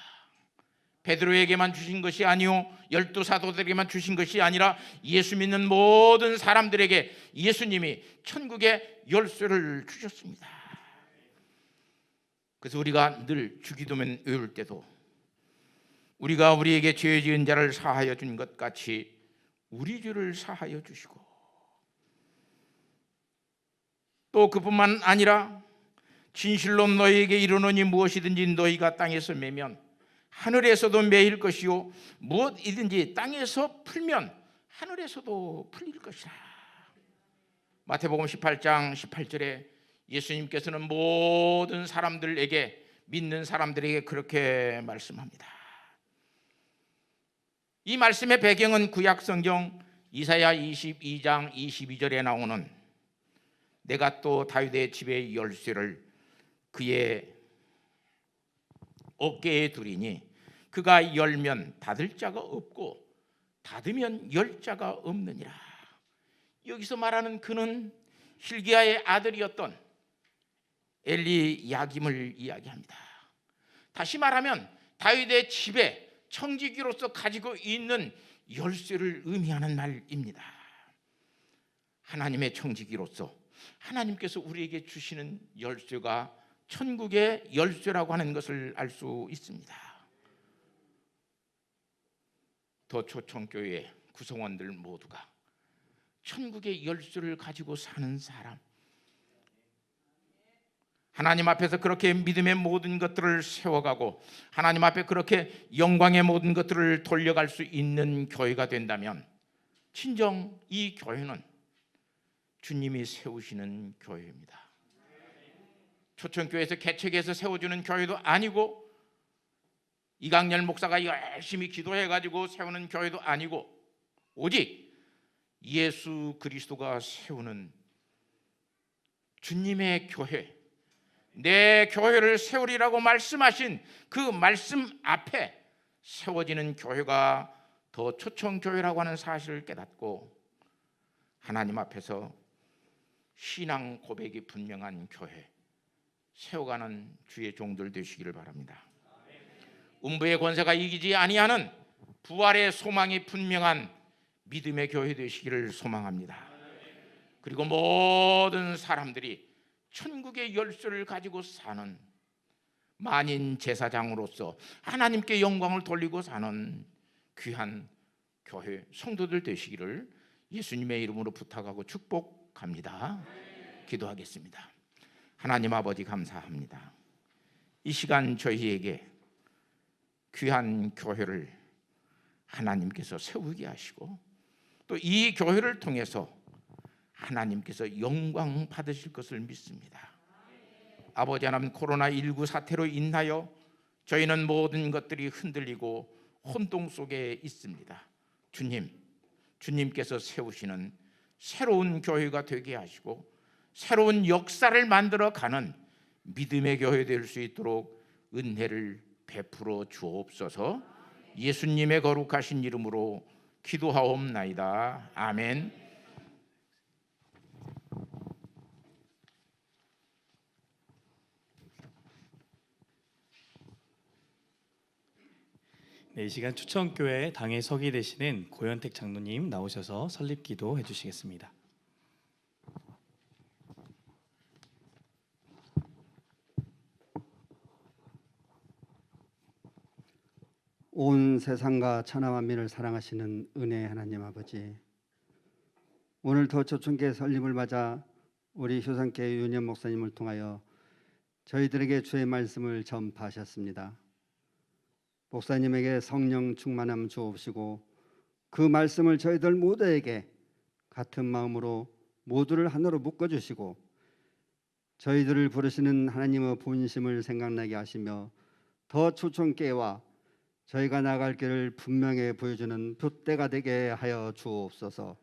S5: 베드로에게만 주신 것이 아니요 12사도들에게만 주신 것이 아니라 예수 믿는 모든 사람들에게 예수님이 천국의 열쇠를 주셨습니다. 그래서 우리가 늘 주기도문 외울 때도 우리가 우리에게 죄 지은 자를 사하여 준 것 같이 우리 죄를 사하여 주시고, 또 그뿐만 아니라 진실로 너희에게 이르노니 무엇이든지 너희가 땅에서 매면 하늘에서도 매일 것이요 무엇이든지 땅에서 풀면 하늘에서도 풀릴 것이라. 마태복음 18장 18절에 예수님께서는 모든 사람들에게, 믿는 사람들에게 그렇게 말씀합니다. 이 말씀의 배경은 구약 성경 이사야 22장 22절에 나오는 내가 또 다윗의 집의 열쇠를 그의 어깨에 두리니 그가 열면 닫을 자가 없고 닫으면 열 자가 없느니라. 여기서 말하는 그는 hil기야의 아들이었던 엘리 야김을 이야기합니다. 다시 말하면 다윗의 집에 청지기로서 가지고 있는 열쇠를 의미하는 말입니다. 하나님의 청지기로서 하나님께서 우리에게 주시는 열쇠가 천국의 열쇠라고 하는 것을 알 수 있습니다. 더 초청교회 구성원들 모두가 천국의 열쇠를 가지고 사는 사람, 하나님 앞에서 그렇게 믿음의 모든 것들을 세워가고 하나님 앞에 그렇게 영광의 모든 것들을 돌려갈 수 있는 교회가 된다면 진정 이 교회는 주님이 세우시는 교회입니다. 초청교회에서 개척해서 세워주는 교회도 아니고 이강렬 목사가 열심히 기도해가지고 세우는 교회도 아니고 오직 예수 그리스도가 세우는 주님의 교회, 내 교회를 세우리라고 말씀하신 그 말씀 앞에 세워지는 교회가 더 초청교회라고 하는 사실을 깨닫고 하나님 앞에서 신앙 고백이 분명한 교회 세워가는 주의 종들 되시기를 바랍니다. 음부의 권세가 이기지 아니하는 부활의 소망이 분명한 믿음의 교회 되시기를 소망합니다. 그리고 모든 사람들이 천국의 열쇠를 가지고 사는 만인 제사장으로서 하나님께 영광을 돌리고 사는 귀한 교회 성도들 되시기를 예수님의 이름으로 부탁하고 축복합니다. 기도하겠습니다. 하나님 아버지 감사합니다. 이 시간 저희에게 귀한 교회를 하나님께서 세우게 하시고 또 이 교회를 통해서 하나님께서 영광 받으실 것을 믿습니다. 아버지 하나님, 코로나19 사태로 인하여 저희는 모든 것들이 흔들리고 혼동 속에 있습니다. 주님께서 세우시는 새로운 교회가 되게 하시고 새로운 역사를 만들어가는 믿음의 교회 될 수 있도록 은혜를 베풀어 주옵소서. 예수님의 거룩하신 이름으로 기도하옵나이다. 아멘.
S2: 네, 이 시간 추천교회 당의 서기 되시는 고현택 장로님 나오셔서 설립기도 해주시겠습니다.
S6: 온 세상과 천하 만민을 사랑하시는 은혜의 하나님 아버지, 오늘 더 초청계 설립을 맞아 우리 효성교회 윤현 목사님을 통하여 저희들에게 주의 말씀을 전파하셨습니다. 목사님에게 성령 충만함 주옵시고 그 말씀을 저희들 모두에게 같은 마음으로 모두를 하나로 묶어주시고 저희들을 부르시는 하나님의 본심을 생각나게 하시며 더 초청계와 저희가 나갈 길을 분명히 보여주는 둯대가 되게 하여 주옵소서.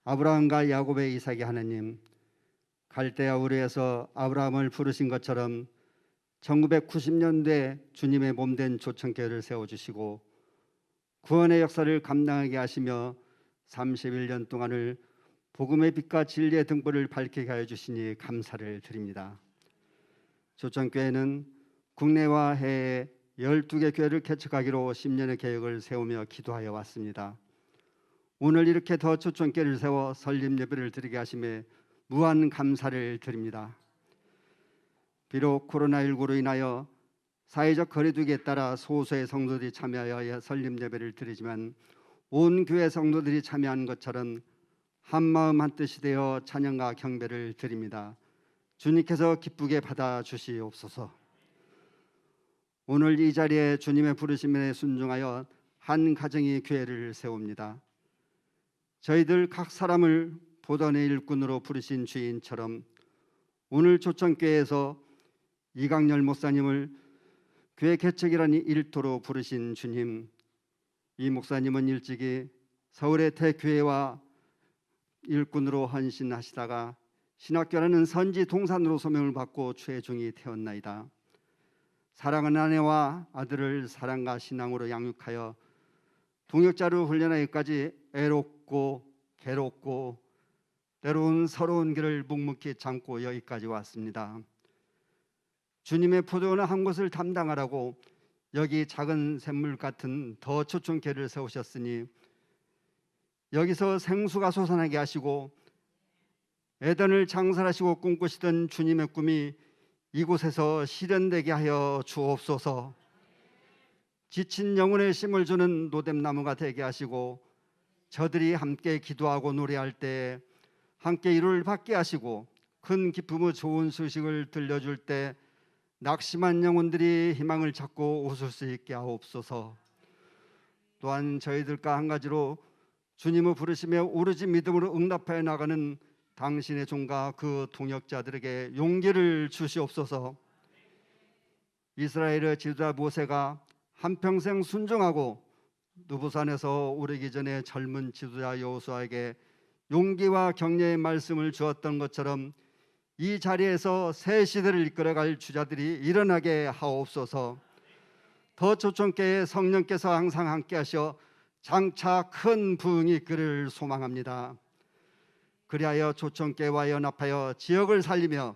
S6: 아브라함과 야곱의 이삭의 하나님, 갈대아 우르에서 아브라함을 부르신 것처럼 1990년대 주님의 몸된 초청교회를 세워주시고 구원의 역사를 감당하게 하시며 31년 동안을 복음의 빛과 진리의 등불을 밝히게 하여 주시니 감사를 드립니다. 초청교회는 국내와 해외 12개 교회를 개척하기로 10년의 계획을 세우며 기도하여 왔습니다. 오늘 이렇게 더 초청교회를 세워 설립 예배를 드리게 하심에 무한 감사를 드립니다. 비록 코로나19로 인하여 사회적 거리두기에 따라 소수의 성도들이 참여하여 설립 예배를 드리지만 온 교회 성도들이 참여한 것처럼 한마음 한뜻이 되어 찬양과 경배를 드립니다. 주님께서 기쁘게 받아주시옵소서. 오늘 이 자리에 주님의 부르심에 순종하여 한 가정이 교회를 세웁니다. 저희들 각 사람을 보던의 일꾼으로 부르신 주인처럼 오늘 초청교회에서 이강렬 목사님을 교회 개척이라는 일터로 부르신 주님, 이 목사님은 일찍이 서울의 대교회와 일꾼으로 헌신하시다가 신학교라는 선지 동산으로 소명을 받고 최중이 태었나이다. 사랑하는 아내와 아들을 사랑과 신앙으로 양육하여 동역자로 훈련하기까지 애롭고 괴롭고 때로는 서러운 길을 묵묵히 참고 여기까지 왔습니다. 주님의 포도원의 한 곳을 담당하라고 여기 작은 샘물 같은 더 초청교회를 세우셨으니 여기서 생수가 솟아나게 하시고 에덴을 창설하시고 꿈꾸시던 주님의 꿈이 이곳에서 실현되게 하여 주옵소서. 지친 영혼의 쉼을 주는 노뎀나무가 되게 하시고 저들이 함께 기도하고 노래할 때 함께 위로를 받게 하시고 큰 기쁨의 좋은 소식을 들려줄 때 낙심한 영혼들이 희망을 찾고 웃을 수 있게 하옵소서. 또한 저희들과 한 가지로 주님을 부르시며 오로지 믿음으로 응답하여 나가는 당신의 종과 그 동역자들에게 용기를 주시옵소서. 이스라엘의 지도자 모세가 한평생 순종하고 누부산에서 오르기 전에 젊은 지도자 여호수아에게 용기와 격려의 말씀을 주었던 것처럼 이 자리에서 새 시대를 이끌어갈 주자들이 일어나게 하옵소서. 더 초청교회에 성령께서 항상 함께 하셔 장차 큰 부흥이 있기를 소망합니다. 그리하여 초청교회와 연합하여 지역을 살리며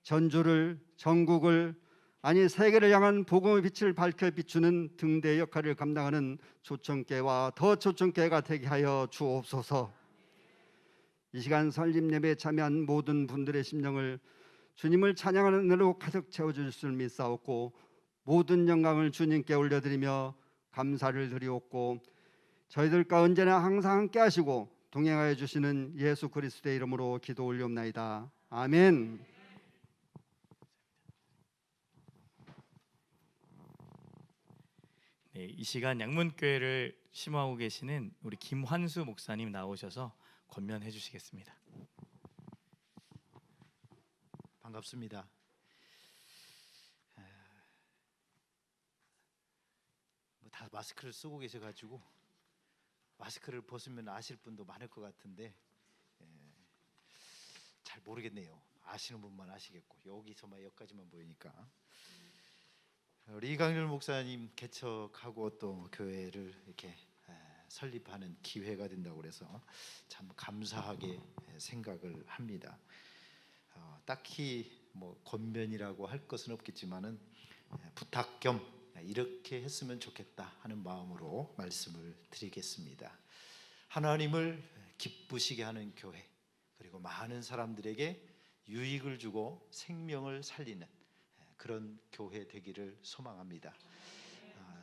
S6: 전주를, 전국을, 아니 세계를 향한 복음의 빛을 밝혀 비추는 등대 역할을 감당하는 초청교회와 더 초청교회가 되게 하여 주옵소서. 이 시간 설립 예배에 참여한 모든 분들의 심령을 주님을 찬양하는 은혜로 가득 채워줄 줄 믿사옵고 모든 영광을 주님께 올려드리며 감사를 드리옵고 저희들과 언제나 항상 함께 하시고 동행하여 주시는 예수 그리스도의 이름으로 기도 올리옵나이다. 아멘.
S2: 네, 이 시간 양문교회를 심호하고 계시는 우리 김환수 목사님 나오셔서 권면해 주시겠습니다.
S7: 반갑습니다. 다 마스크를 쓰고 계셔가지고 마스크를 벗으면 아실 분도 많을 것 같은데 잘 모르겠네요. 아시는 분만 아시겠고 여기서만 여기까지만 보이니까 우리 이강렬 목사님 개척하고 또 교회를 이렇게 설립하는 기회가 된다고 그래서 참 감사하게 생각을 합니다. 딱히 뭐 권면이라고 할 것은 없겠지만은 부탁 겸 이렇게 했으면 좋겠다 하는 마음으로 말씀을 드리겠습니다. 하나님을 기쁘시게 하는 교회, 그리고 많은 사람들에게 유익을 주고 생명을 살리는 그런 교회 되기를 소망합니다.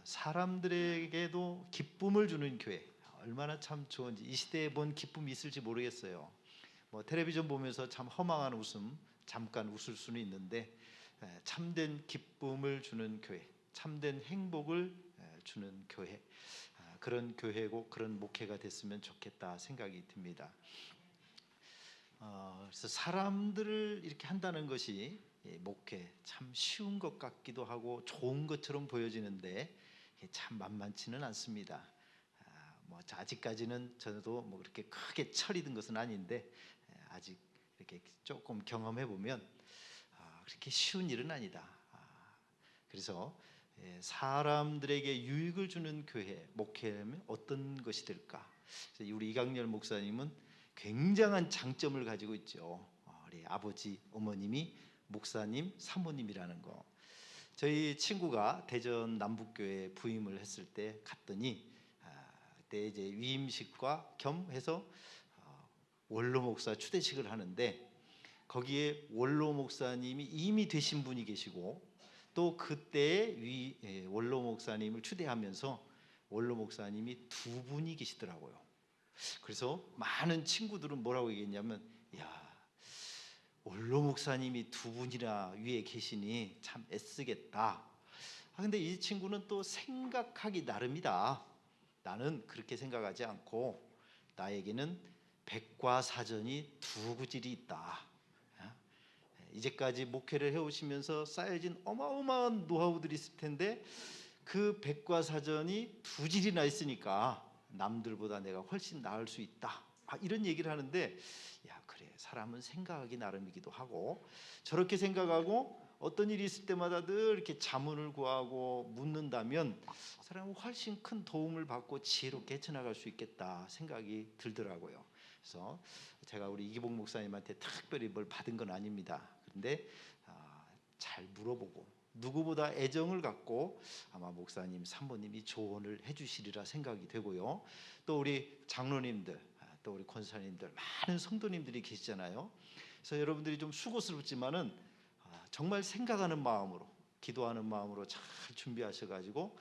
S7: 사람들에게도 기쁨을 주는 교회, 얼마나 참 좋은지. 이 시대에 뭔 기쁨이 있을지 모르겠어요. 뭐 텔레비전 보면서 참 허망한 웃음 잠깐 웃을 수는 있는데 참된 기쁨을 주는 교회, 참된 행복을 주는 교회, 그런 교회고 그런 목회가 됐으면 좋겠다 생각이 듭니다. 그래서 사람들을 이렇게 한다는 것이 목회 참 쉬운 것 같기도 하고 좋은 것처럼 보여지는데 참 만만치는 않습니다. 뭐 아직까지는 저도 뭐 그렇게 크게 철이 든 것은 아닌데 아직 이렇게 조금 경험해 보면 그렇게 쉬운 일은 아니다. 그래서 사람들에게 유익을 주는 교회 목회라면 어떤 것이 될까? 그래서 우리 이강렬 목사님은 굉장한 장점을 가지고 있죠. 우리 아버지, 어머님이 목사님, 사모님이라는 거. 저희 친구가 대전 남북교회 부임을 했을 때 갔더니 그때 이제 위임식과 겸해서 원로 목사 추대식을 하는데 거기에 원로 목사님이 이미 되신 분이 계시고 또 그때 원로 목사님을 추대하면서 원로 목사님이 두 분이 계시더라고요. 그래서 많은 친구들은 뭐라고 얘기했냐면, 야, 원로 목사님이 두 분이나 위에 계시니 참 애쓰겠다. 근데 이 친구는 또 생각하기 나름이다. 나는 그렇게 생각하지 않고 나에게는 백과사전이 두 구질이 있다. 이제까지 목회를 해오시면서 쌓여진 어마어마한 노하우들이 있을 텐데 그 백과사전이 두 질이나 있으니까 남들보다 내가 훨씬 나을 수 있다. 이런 얘기를 하는데, 야, 그래, 사람은 생각하기 나름이기도 하고, 저렇게 생각하고 어떤 일이 있을 때마다 늘 이렇게 자문을 구하고 묻는다면 사람은 훨씬 큰 도움을 받고 지혜롭게 헤쳐나갈 수 있겠다 생각이 들더라고요. 그래서 제가 우리 이기복 목사님한테 특별히 뭘 받은 건 아닙니다. 그런데 잘 물어보고 누구보다 애정을 갖고 아마 목사님, 사모님이 조언을 해주시리라 생각이 되고요. 또 우리 장로님들, 또 우리 권사님들, 많은 성도님들이 계시잖아요. 그래서 여러분들이 좀 수고스럽지만은 정말 생각하는 마음으로, 기도하는 마음으로 잘 준비하셔가지고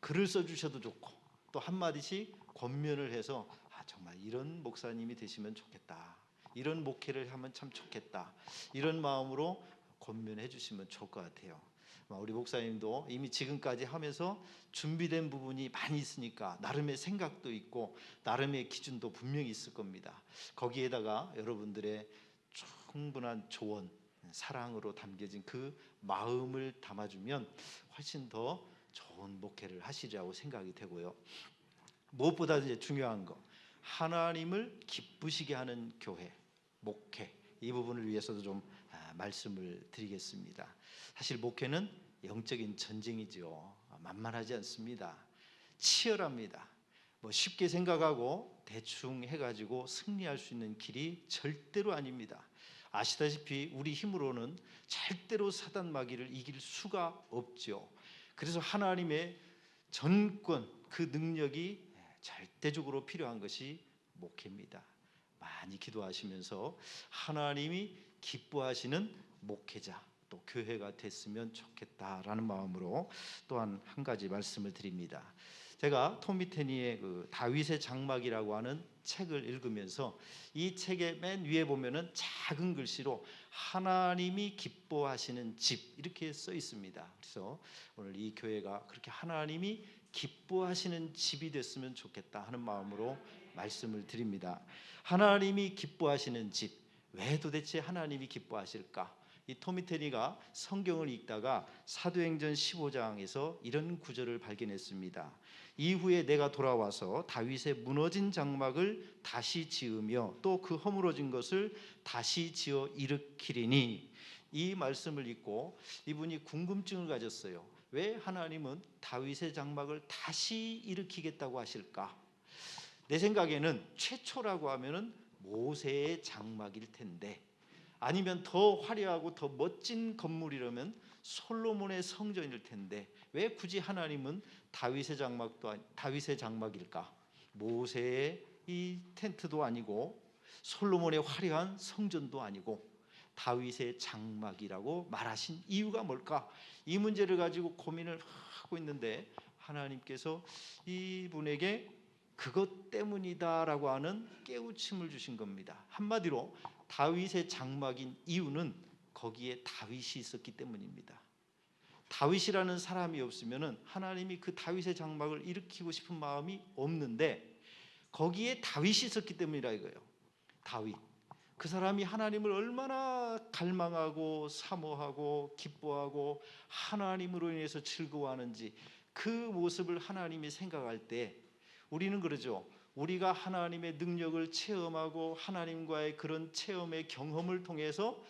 S7: 글을 써주셔도 좋고 또 한마디씩 권면을 해서 정말 이런 목사님이 되시면 좋겠다, 이런 목회를 하면 참 좋겠다, 이런 마음으로 권면해 주시면 좋을 것 같아요. 우리 목사님도 이미 지금까지 하면서 준비된 부분이 많이 있으니까 나름의 생각도 있고 나름의 기준도 분명히 있을 겁니다. 거기에다가 여러분들의 충분한 조언, 사랑으로 담겨진 그 마음을 담아주면 훨씬 더 좋은 목회를 하시리라고 생각이 되고요. 무엇보다 이제 중요한 거, 하나님을 기쁘시게 하는 교회, 목회, 이 부분을 위해서도 좀 말씀을 드리겠습니다. 사실 목회는 영적인 전쟁이죠. 만만하지 않습니다. 치열합니다. 뭐 쉽게 생각하고 대충 해가지고 승리할 수 있는 길이 절대로 아닙니다. 아시다시피 우리 힘으로는 절대로 사단 마귀를 이길 수가 없죠. 그래서 하나님의 전권, 그 능력이 절대적으로 필요한 것이 목회입니다. 많이 기도하시면서 하나님이 기뻐하시는 목회자 또 교회가 됐으면 좋겠다라는 마음으로 또한 한 가지 말씀을 드립니다. 제가 토미 테니의 그 다윗의 장막이라고 하는 책을 읽으면서 이 책의 맨 위에 보면은 작은 글씨로 하나님이 기뻐하시는 집 이렇게 써 있습니다. 그래서 오늘 이 교회가 그렇게 하나님이 기뻐하시는 집이 됐으면 좋겠다 하는 마음으로 말씀을 드립니다. 하나님이 기뻐하시는 집, 왜 도대체 하나님이 기뻐하실까? 이 토미 테니가 성경을 읽다가 사도행전 15장에서 이런 구절을 발견했습니다. 이후에 내가 돌아와서 다윗의 무너진 장막을 다시 지으며 또 그 허물어진 것을 다시 지어 일으키리니, 이 말씀을 읽고 이분이 궁금증을 가졌어요. 왜 하나님은 다윗의 장막을 다시 일으키겠다고 하실까? 내 생각에는 최초라고 하면은 모세의 장막일 텐데, 아니면 더 화려하고 더 멋진 건물이라면 솔로몬의 성전일 텐데 왜 굳이 하나님은 다윗의 장막일까? 모세의 이 텐트도 아니고 솔로몬의 화려한 성전도 아니고 다윗의 장막이라고 말하신 이유가 뭘까? 이 문제를 가지고 고민을 하고 있는데 하나님께서 이분에게 그것 때문이다라고 하는 깨우침을 주신 겁니다. 한마디로 다윗의 장막인 이유는 거기에 다윗이 있었기 때문입니다. 다윗이라는 사람이 없으면은 하나님이 그 다윗의 장막을 일으키고 싶은 마음이 없는데 거기에 다윗이 있었기 때문이라 이거예요. 다윗, 그 사람이 하나님을 얼마나 갈망하고 사모하고 기뻐하고 하나님으로 인해서 즐거워하는지 그 모습을 하나님이 생각할 때 우리는 그러죠. 우리가 하나님의 능력을 체험하고 하나님과의 그런 체험의 경험을 통해서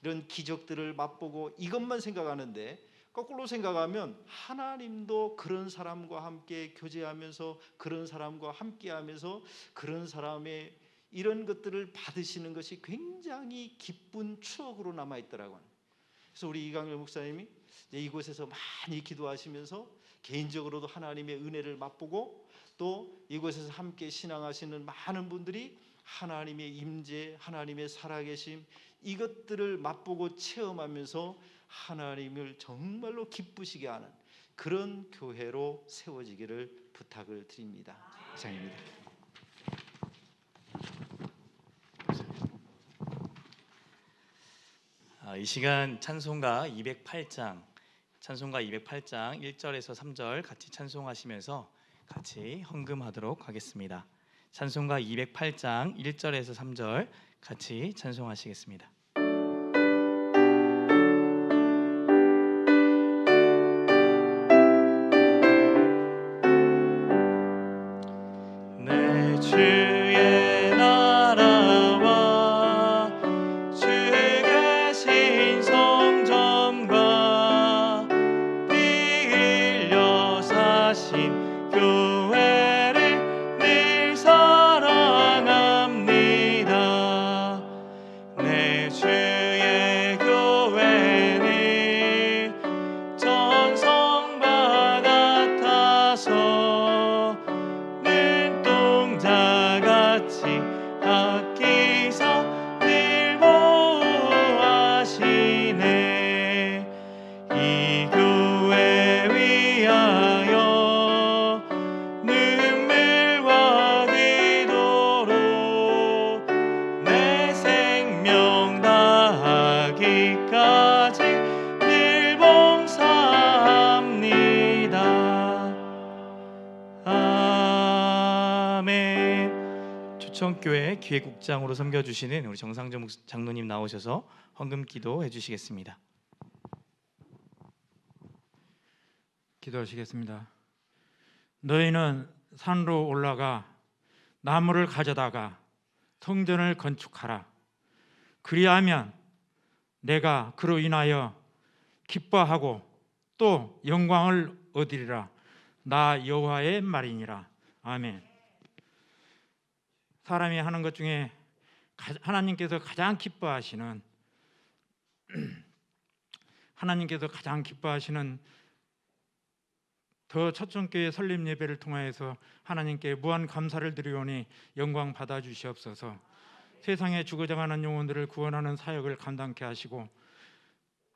S7: 이런 기적들을 맛보고 이것만 생각하는데, 거꾸로 생각하면 하나님도 그런 사람과 함께 교제하면서 그런 사람과 함께하면서 그런 사람의 이런 것들을 받으시는 것이 굉장히 기쁜 추억으로 남아있더라고요. 그래서 우리 이강렬 목사님이 이곳에서 많이 기도하시면서 개인적으로도 하나님의 은혜를 맛보고 또 이곳에서 함께 신앙하시는 많은 분들이 하나님의 임재, 하나님의 살아계심 이것들을 맛보고 체험하면서 하나님을 정말로 기쁘시게 하는 그런 교회로 세워지기를 부탁을 드립니다. 이상입니다.
S2: 이 시간 찬송가 208장 1절에서 3절 같이 찬송하시면서 같이 헌금하도록 하겠습니다. 찬송가 208장 1절에서 3절 같이 찬송하시겠습니다. 내 주의 나라와 주 계신 성전과 피 흘려 사신 교회를 늘 사랑합니다. 내 주의 교회는 전성과 같아서 눈동자같이 아끼사 늘 보호하시네. 이 교회 위하여 눈물과 기도로 내 생명 다하기까지 늘 봉사합니다. 아멘. 초청교회 기획국장으로 섬겨주시는 우리 정상정 장로님 나오셔서 헌금 기도해 주시겠습니다.
S8: 기도하시겠습니다. 너희는 산으로 올라가 나무를 가져다가 성전을 건축하라. 그리하면 내가 그로 인하여 기뻐하고 또 영광을 얻으리라. 나 여호와의 말이니라. 아멘. 사람이 하는 것 중에 하나님께서 가장 기뻐하시는 더 초청교회 설립 예배를 통하여서 하나님께 무한 감사를 드리오니 영광 받아 주시옵소서. 세상에 죽어져가는 영혼들을 구원하는 사역을 감당케 하시고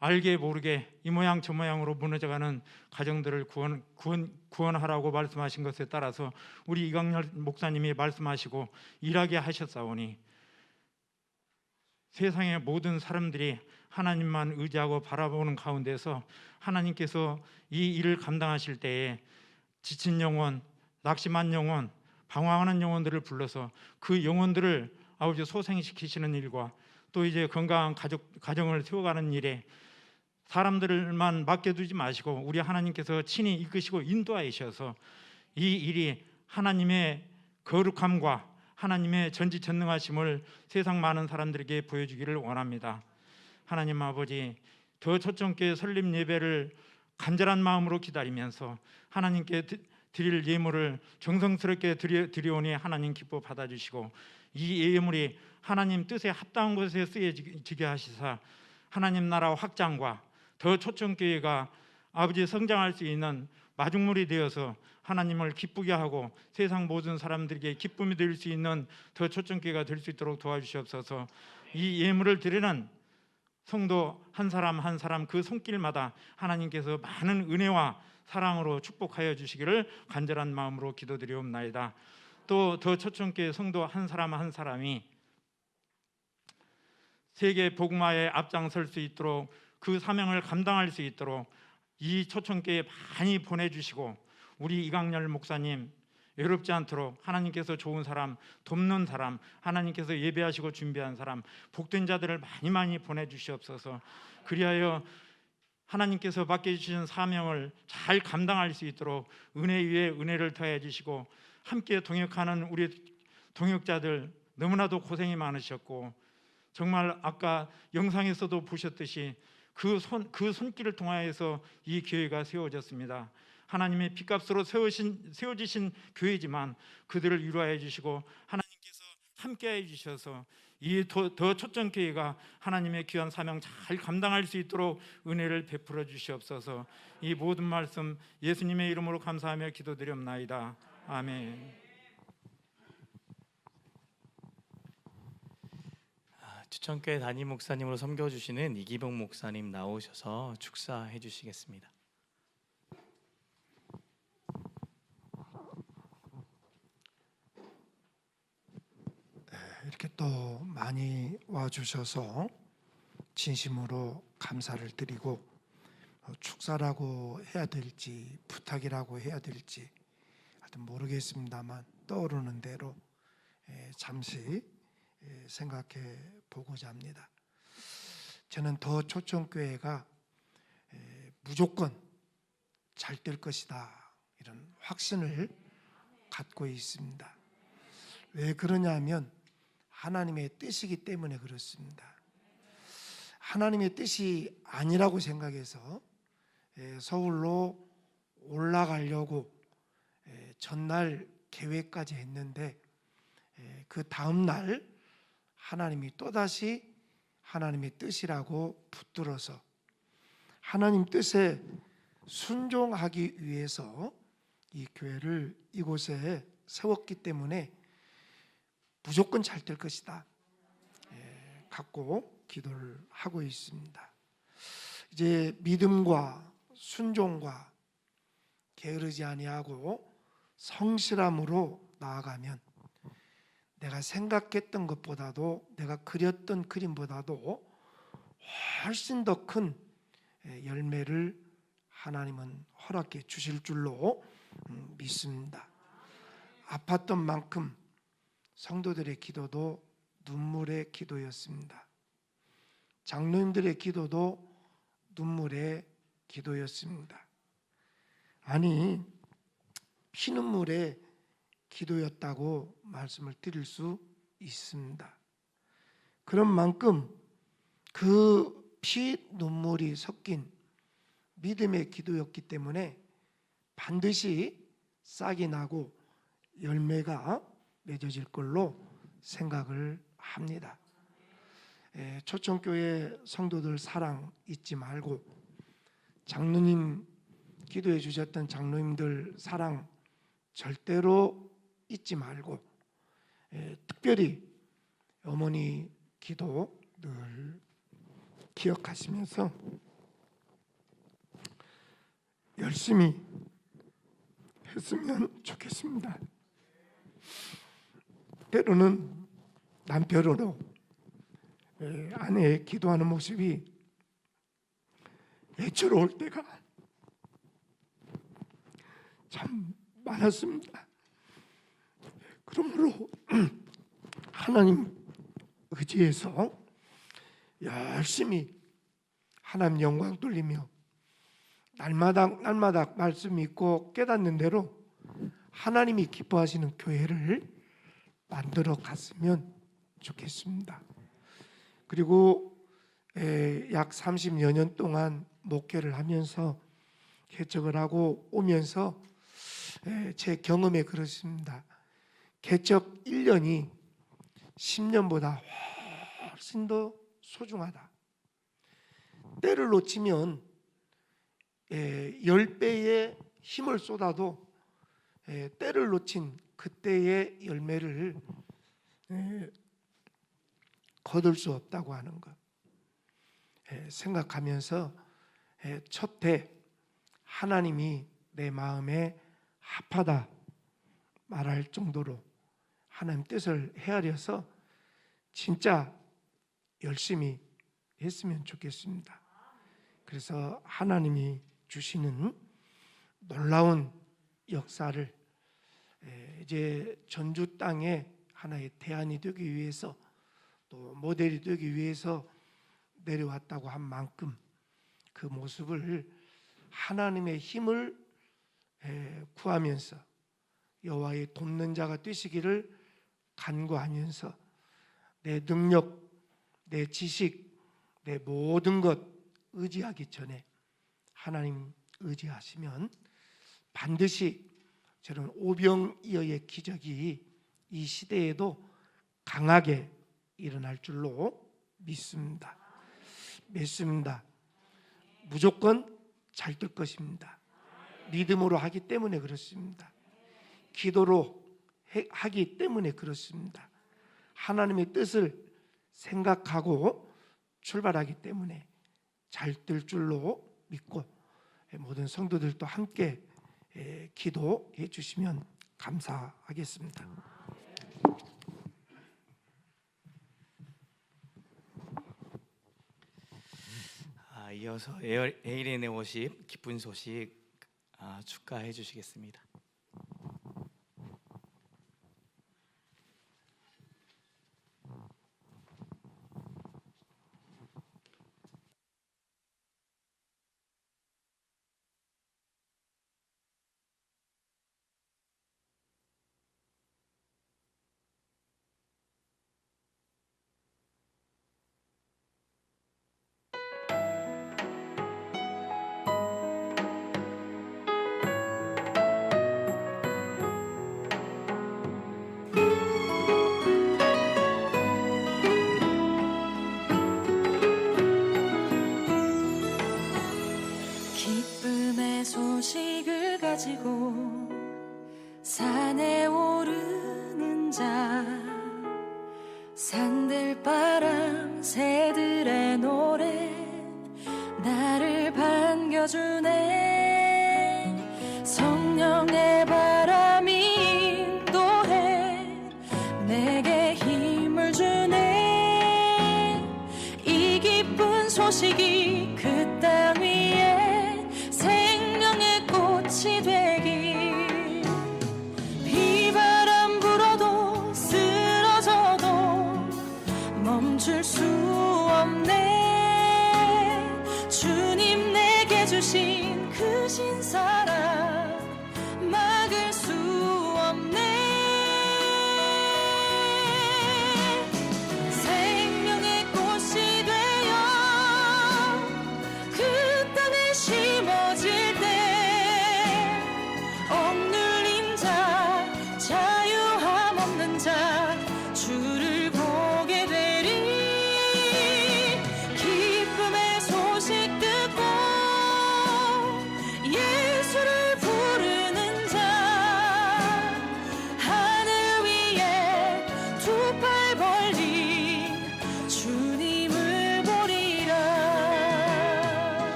S8: 알게 모르게 이 모양 저 모양으로 무너져가는 가정들을 구원하라고 말씀하신 것에 따라서 우리 이강렬 목사님이 말씀하시고 일하게 하셨사오니 세상의 모든 사람들이 하나님만 의지하고 바라보는 가운데서 하나님께서 이 일을 감당하실 때에 지친 영혼, 낙심한 영혼, 방황하는 영혼들을 불러서 그 영혼들을 아버지 소생시키시는 일과 또 이제 건강한 가정을 세워가는 일에 사람들만 맡겨두지 마시고 우리 하나님께서 친히 이끄시고 인도하셔서 이 일이 하나님의 거룩함과 하나님의 전지전능하심을 세상 많은 사람들에게 보여주기를 원합니다. 하나님 아버지, 더 초청교회 설립 예배를 간절한 마음으로 기다리면서 하나님께 드릴 예물을 정성스럽게 드리오니 하나님 기뻐 받아주시고 이 예물이 하나님 뜻에 합당한 곳에 쓰여지게 하시사 하나님 나라 확장과 더 초청교회가 아버지 성장할 수 있는 마중물이 되어서 하나님을 기쁘게 하고 세상 모든 사람들에게 기쁨이 될 수 있는 더 초청교회가 될 수 있도록 도와주시옵소서. 이 예물을 드리는 성도 한 사람 한 사람 그 손길마다 하나님께서 많은 은혜와 사랑으로 축복하여 주시기를 간절한 마음으로 기도드리옵나이다. 또 더 초청교회 성도 한 사람 한 사람이 세계 복음화에 앞장설 수 있도록 그 사명을 감당할 수 있도록 이 초청교회에 많이 보내주시고 우리 이강렬 목사님 외롭지 않도록 하나님께서 좋은 사람, 돕는 사람, 하나님께서 예배하시고 준비한 사람, 복된 자들을 많이 보내주시옵소서. 그리하여 하나님께서 맡겨주신 사명을 잘 감당할 수 있도록 은혜 위에 은혜를 더해 주시고 함께 동역하는 우리 동역자들 너무나도 고생이 많으셨고 정말 아까 영상에서도 보셨듯이 그 손길을 통하여서 이 교회가 세워졌습니다. 하나님의 핏값으로 세워지신 교회지만 그들을 위로해 주시고 하나님께서 함께해 주셔서 이 더 초청교회가 하나님의 귀한 사명 잘 감당할 수 있도록 은혜를 베풀어 주시옵소서. 이 모든 말씀 예수님의 이름으로 감사하며 기도드리옵나이다. 아멘.
S2: 추천교회 담임 목사님으로 섬겨주시는 이기봉 목사님 나오셔서 축사해 주시겠습니다.
S9: 이렇게 또 많이 와주셔서 진심으로 감사를 드리고 축사라고 해야 될지 부탁이라고 해야 될지 하여튼 모르겠습니다만 떠오르는 대로 잠시 생각해 보고자 합니다. 저는 더 초청교회가 무조건 잘 될 것이다 이런 확신을 갖고 있습니다. 왜 그러냐면 하나님의 뜻이기 때문에 그렇습니다. 하나님의 뜻이 아니라고 생각해서 서울로 올라가려고 전날 계획까지 했는데 그 다음 날 하나님이 또다시 하나님의 뜻이라고 붙들어서 하나님 뜻에 순종하기 위해서 이 교회를 이곳에 세웠기 때문에 무조건 잘 될 것이다 갖고 기도를 하고 있습니다. 이제 믿음과 순종과 게으르지 아니하고 성실함으로 나아가면 내가 생각했던 것보다도 내가 그렸던 그림보다도 훨씬 더 큰 열매를 하나님은 허락해 주실 줄로 믿습니다. 아팠던 만큼 성도들의 기도도 눈물의 기도였습니다. 장로님들의 기도도 눈물의 기도였습니다. 아니 피눈물의 기도였다고 말씀을 드릴 수 있습니다. 그런 만큼 그 피 눈물이 섞인 믿음의 기도였기 때문에 반드시 싹이 나고 열매가 맺어질 걸로 생각을 합니다. 초청교회 성도들 사랑 잊지 말고 장로님 기도해 주셨던 장로님들 사랑 절대로 잊지 말고 특별히 어머니 기도 늘 기억하시면서 열심히 했으면 좋겠습니다. 때로는 남편으로 아내의 기도하는 모습이 애처로울 때가 참 많았습니다. 그러므로 하나님 의지해서 열심히 하나님 영광 돌리며 날마다 말씀 읽고 깨닫는 대로 하나님이 기뻐하시는 교회를 만들어 갔으면 좋겠습니다. 그리고 약 30여 년 동안 목회를 하면서 개척을 하고 오면서 제 경험에 그렇습니다. 개척 1년이 10년보다 훨씬 더 소중하다. 때를 놓치면 10배의 힘을 쏟아도 때를 놓친 그때의 열매를 거둘 수 없다고 하는 것 생각하면서 첫 해 하나님이 내 마음에 합하다 말할 정도로 하나님 뜻을 헤아려서 진짜 열심히 했으면 좋겠습니다. 그래서 하나님이 주시는 놀라운 역사를 이제 전주 땅에 하나의 대안이 되기 위해서 또 모델이 되기 위해서 내려왔다고 한 만큼 그 모습을 하나님의 힘을 구하면서 여호와의 돕는 자가 되시기를 간구하면서 내 능력, 내 지식, 내 모든 것 의지하기 전에 하나님 의지하시면 반드시 저는 오병이어의 기적이 이 시대에도 강하게 일어날 줄로 믿습니다. 무조건 잘 될 것입니다. 믿음으로 하기 때문에 그렇습니다. 기도로 하기 때문에 그렇습니다. 하나님의 뜻을 생각하고 출발하기 때문에 잘 될 줄로 믿고 모든 성도들도 함께 기도해 주시면 감사하겠습니다.
S2: 이어서 에일엔의 워십 기쁜 소식 축하해 주시겠습니다.
S10: 기쁨의 소식을 가지고 산에 오르는 자, 산들바람 새들의 노래 나를 반겨주네. 성령의 바람이 인도해 내게 힘을 주네. 이 기쁜 소식이 그 땅 위에 생명의 꽃이 되길. 비바람 불어도 쓰러져도 멈출 수 없네. 주님 내게 주신 그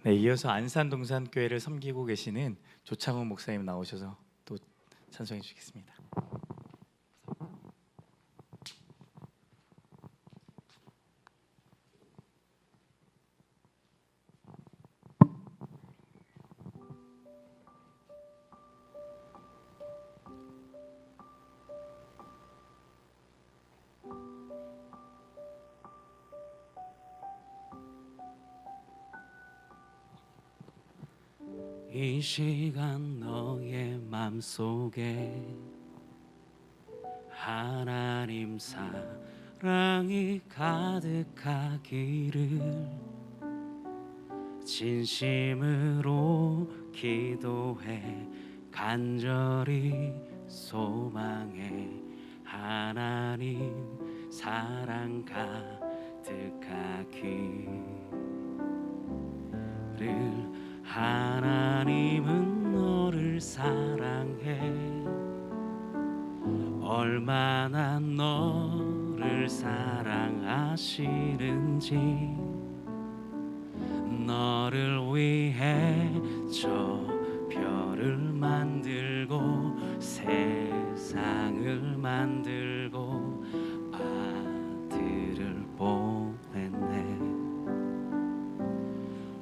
S2: 네, 이어서 안산동산교회를 섬기고 계시는 조창훈 목사님 나오셔서 또 찬송해 주시겠습니다.
S11: 이 시간 너의 맘속에 하나님 사랑이 가득하기를 진심으로 기도해 간절히 소망해 하나님 사랑 가득하기를 하나님은 너를 사랑해 얼마나 너를 사랑하시는지 너를 위해 저 별을 만들고 세상을 만들고 아들을 보냈네.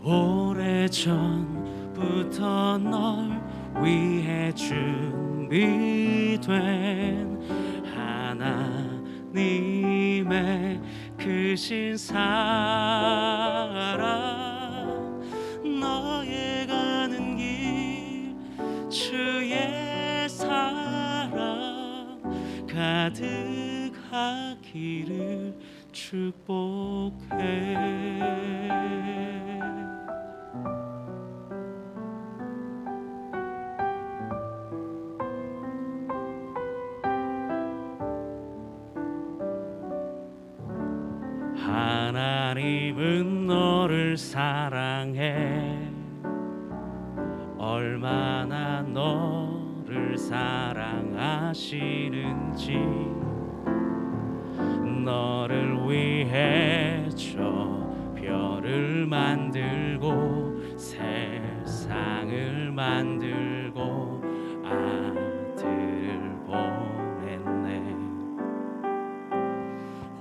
S11: 오래전부터 널 위해 준비된 하나님의 크신 사랑 너의 가는 길 주의 사랑 가득하기를 축복해. 하나님은 너를 사랑해 얼마나 너를 사랑하시는지 너를 위해 저 별을 만들고 세상을 만들고 아들을 보냈네.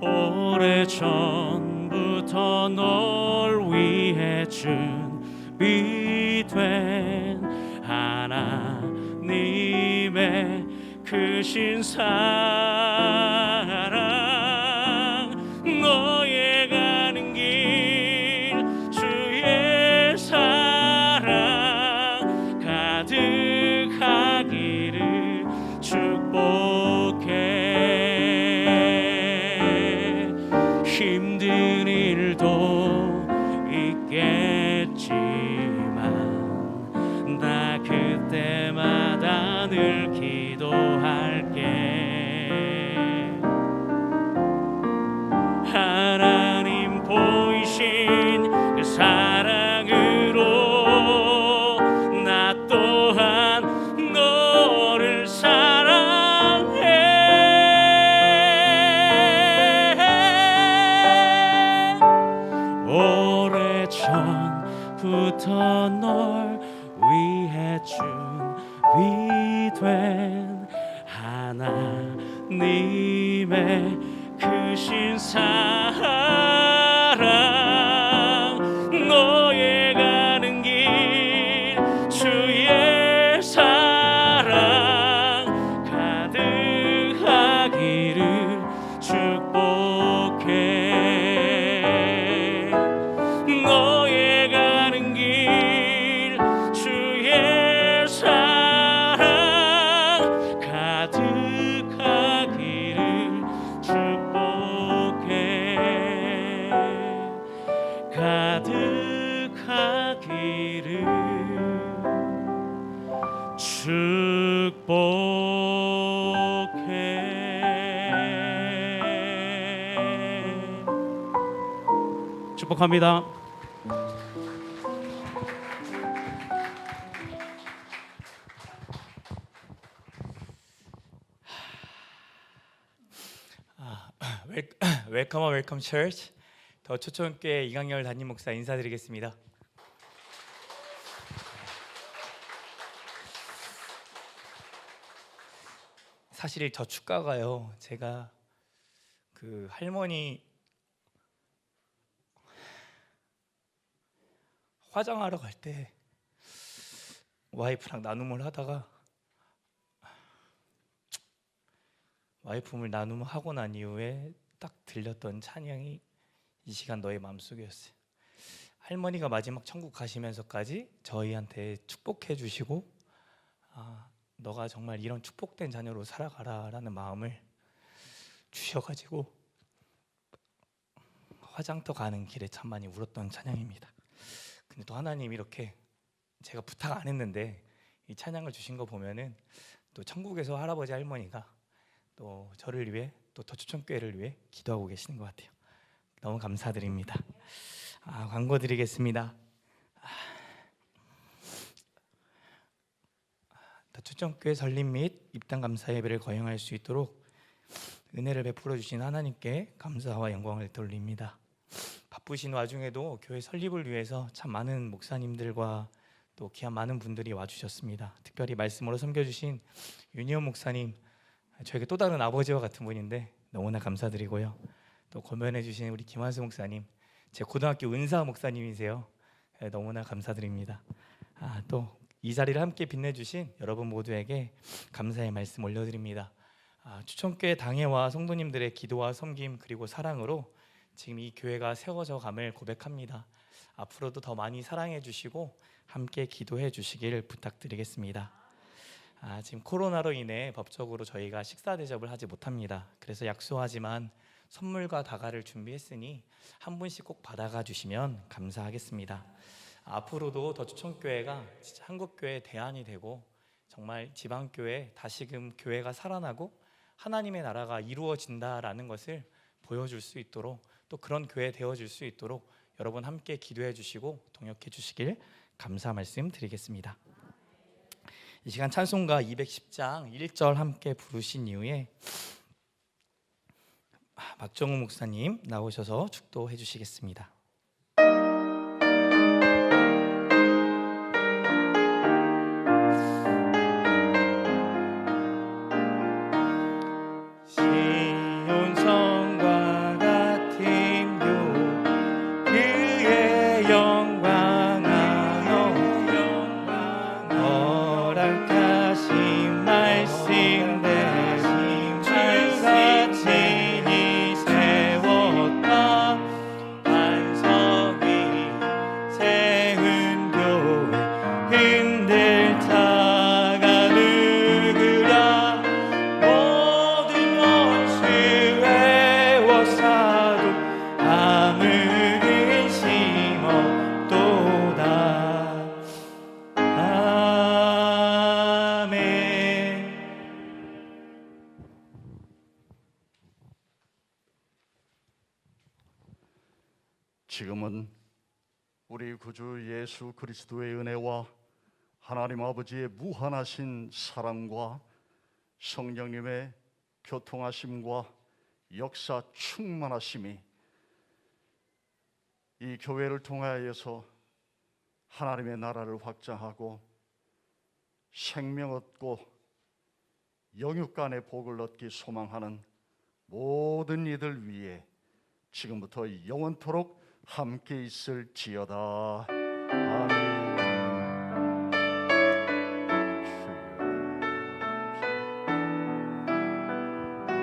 S11: 오래전부터 널 위해 준비된 하나님의 크신 사랑 너의 가는 길 주의 사랑 가득하기를 축복해. 힘든 일도 있겠지만 나 그때마다 늘 기도할게. 하나님 보이신 그 사랑으로 나 또한 너를 사랑해. 오래전부터 널 위해 준비된 하나님의 크신 사랑 너의 가는 길 주의 사랑 가득하기를 축복해. 너의 가는 길 주의 사랑 가득하기를 축복해. 가득하기를 축복해. 축복합니다.
S2: 웰컴 웰컴 처치 더 초청교회 이강열 담임 목사 인사드리겠습니다. 사실 저 축가가요, 제가 그 할머니 화장하러 갈 때 와이프랑 나눔을 하다가 와이프를 나눔하고 난 이후에 딱 들렸던 찬양이 이 시간 너의 마음속이었어요. 할머니가 마지막 천국 가시면서까지 저희한테 축복해 주시고, 너가 정말 이런 축복된 자녀로 살아가라라는 마음을 주셔가지고 화장터 가는 길에 참 많이 울었던 찬양입니다. 근데 또 하나님 이렇게 제가 부탁 안 했는데 이 찬양을 주신 거 보면은 또 천국에서 할아버지 할머니가 또 저를 위해 또 더추천교회를 위해 기도하고 계시는 것 같아요. 너무 감사드립니다. 광고 드리겠습니다. 더추천교회 설립 및 입당 감사 예배를 거행할 수 있도록 은혜를 베풀어 주신 하나님께 감사와 영광을 돌립니다. 바쁘신 와중에도 교회 설립을 위해서 참 많은 목사님들과 또 귀한 많은 분들이 와주셨습니다. 특별히 말씀으로 섬겨주신 윤희원 목사님, 저에게 또 다른 아버지와 같은 분인데 너무나 감사드리고요. 또 고면해 주신 우리 김한수 목사님, 제 고등학교 은사 목사님이세요. 너무나 감사드립니다. 또 이 자리를 함께 빛내주신 여러분 모두에게 감사의 말씀 올려드립니다. 추천교회 당회와 성도님들의 기도와 섬김 그리고 사랑으로 지금 이 교회가 세워져 감을 고백합니다. 앞으로도 더 많이 사랑해 주시고 함께 기도해 주시길 부탁드리겠습니다. 지금 코로나로 인해 법적으로 저희가 식사 대접을 하지 못합니다. 그래서 약소하지만 선물과 다가를 준비했으니 한 분씩 꼭 받아가 주시면 감사하겠습니다. 앞으로도 더추천교회가 진짜 한국교회의 대안이 되고 정말 지방교회 다시금 교회가 살아나고 하나님의 나라가 이루어진다라는 것을 보여줄 수 있도록, 또 그런 교회 되어줄 수 있도록 여러분 함께 기도해 주시고 동역해 주시길 감사 말씀 드리겠습니다. 이 시간 찬송가 210장 1절 함께 부르신 이후에 박정우 목사님 나오셔서 축도해 주시겠습니다.
S11: 시온성과 같은 교 그의 영광하여 허락하신 말씀 대신 주가 친히 세웠다. 반석 위 세운 교회 흔들 자가 누구라. 모든 원수 외워사도 아무 근심 없도다. 아멘.
S12: 지금은 우리 구주 예수 그리스도의 은혜와 하나님 아버지의 무한하신 사랑과 성령님의 교통하심과 역사 충만하심이 이 교회를 통하여서 하나님의 나라를 확장하고 생명 얻고 영육간의 복을 얻기 소망하는 모든 이들 위해 지금부터 영원토록 함께 있을지어다. 아멘.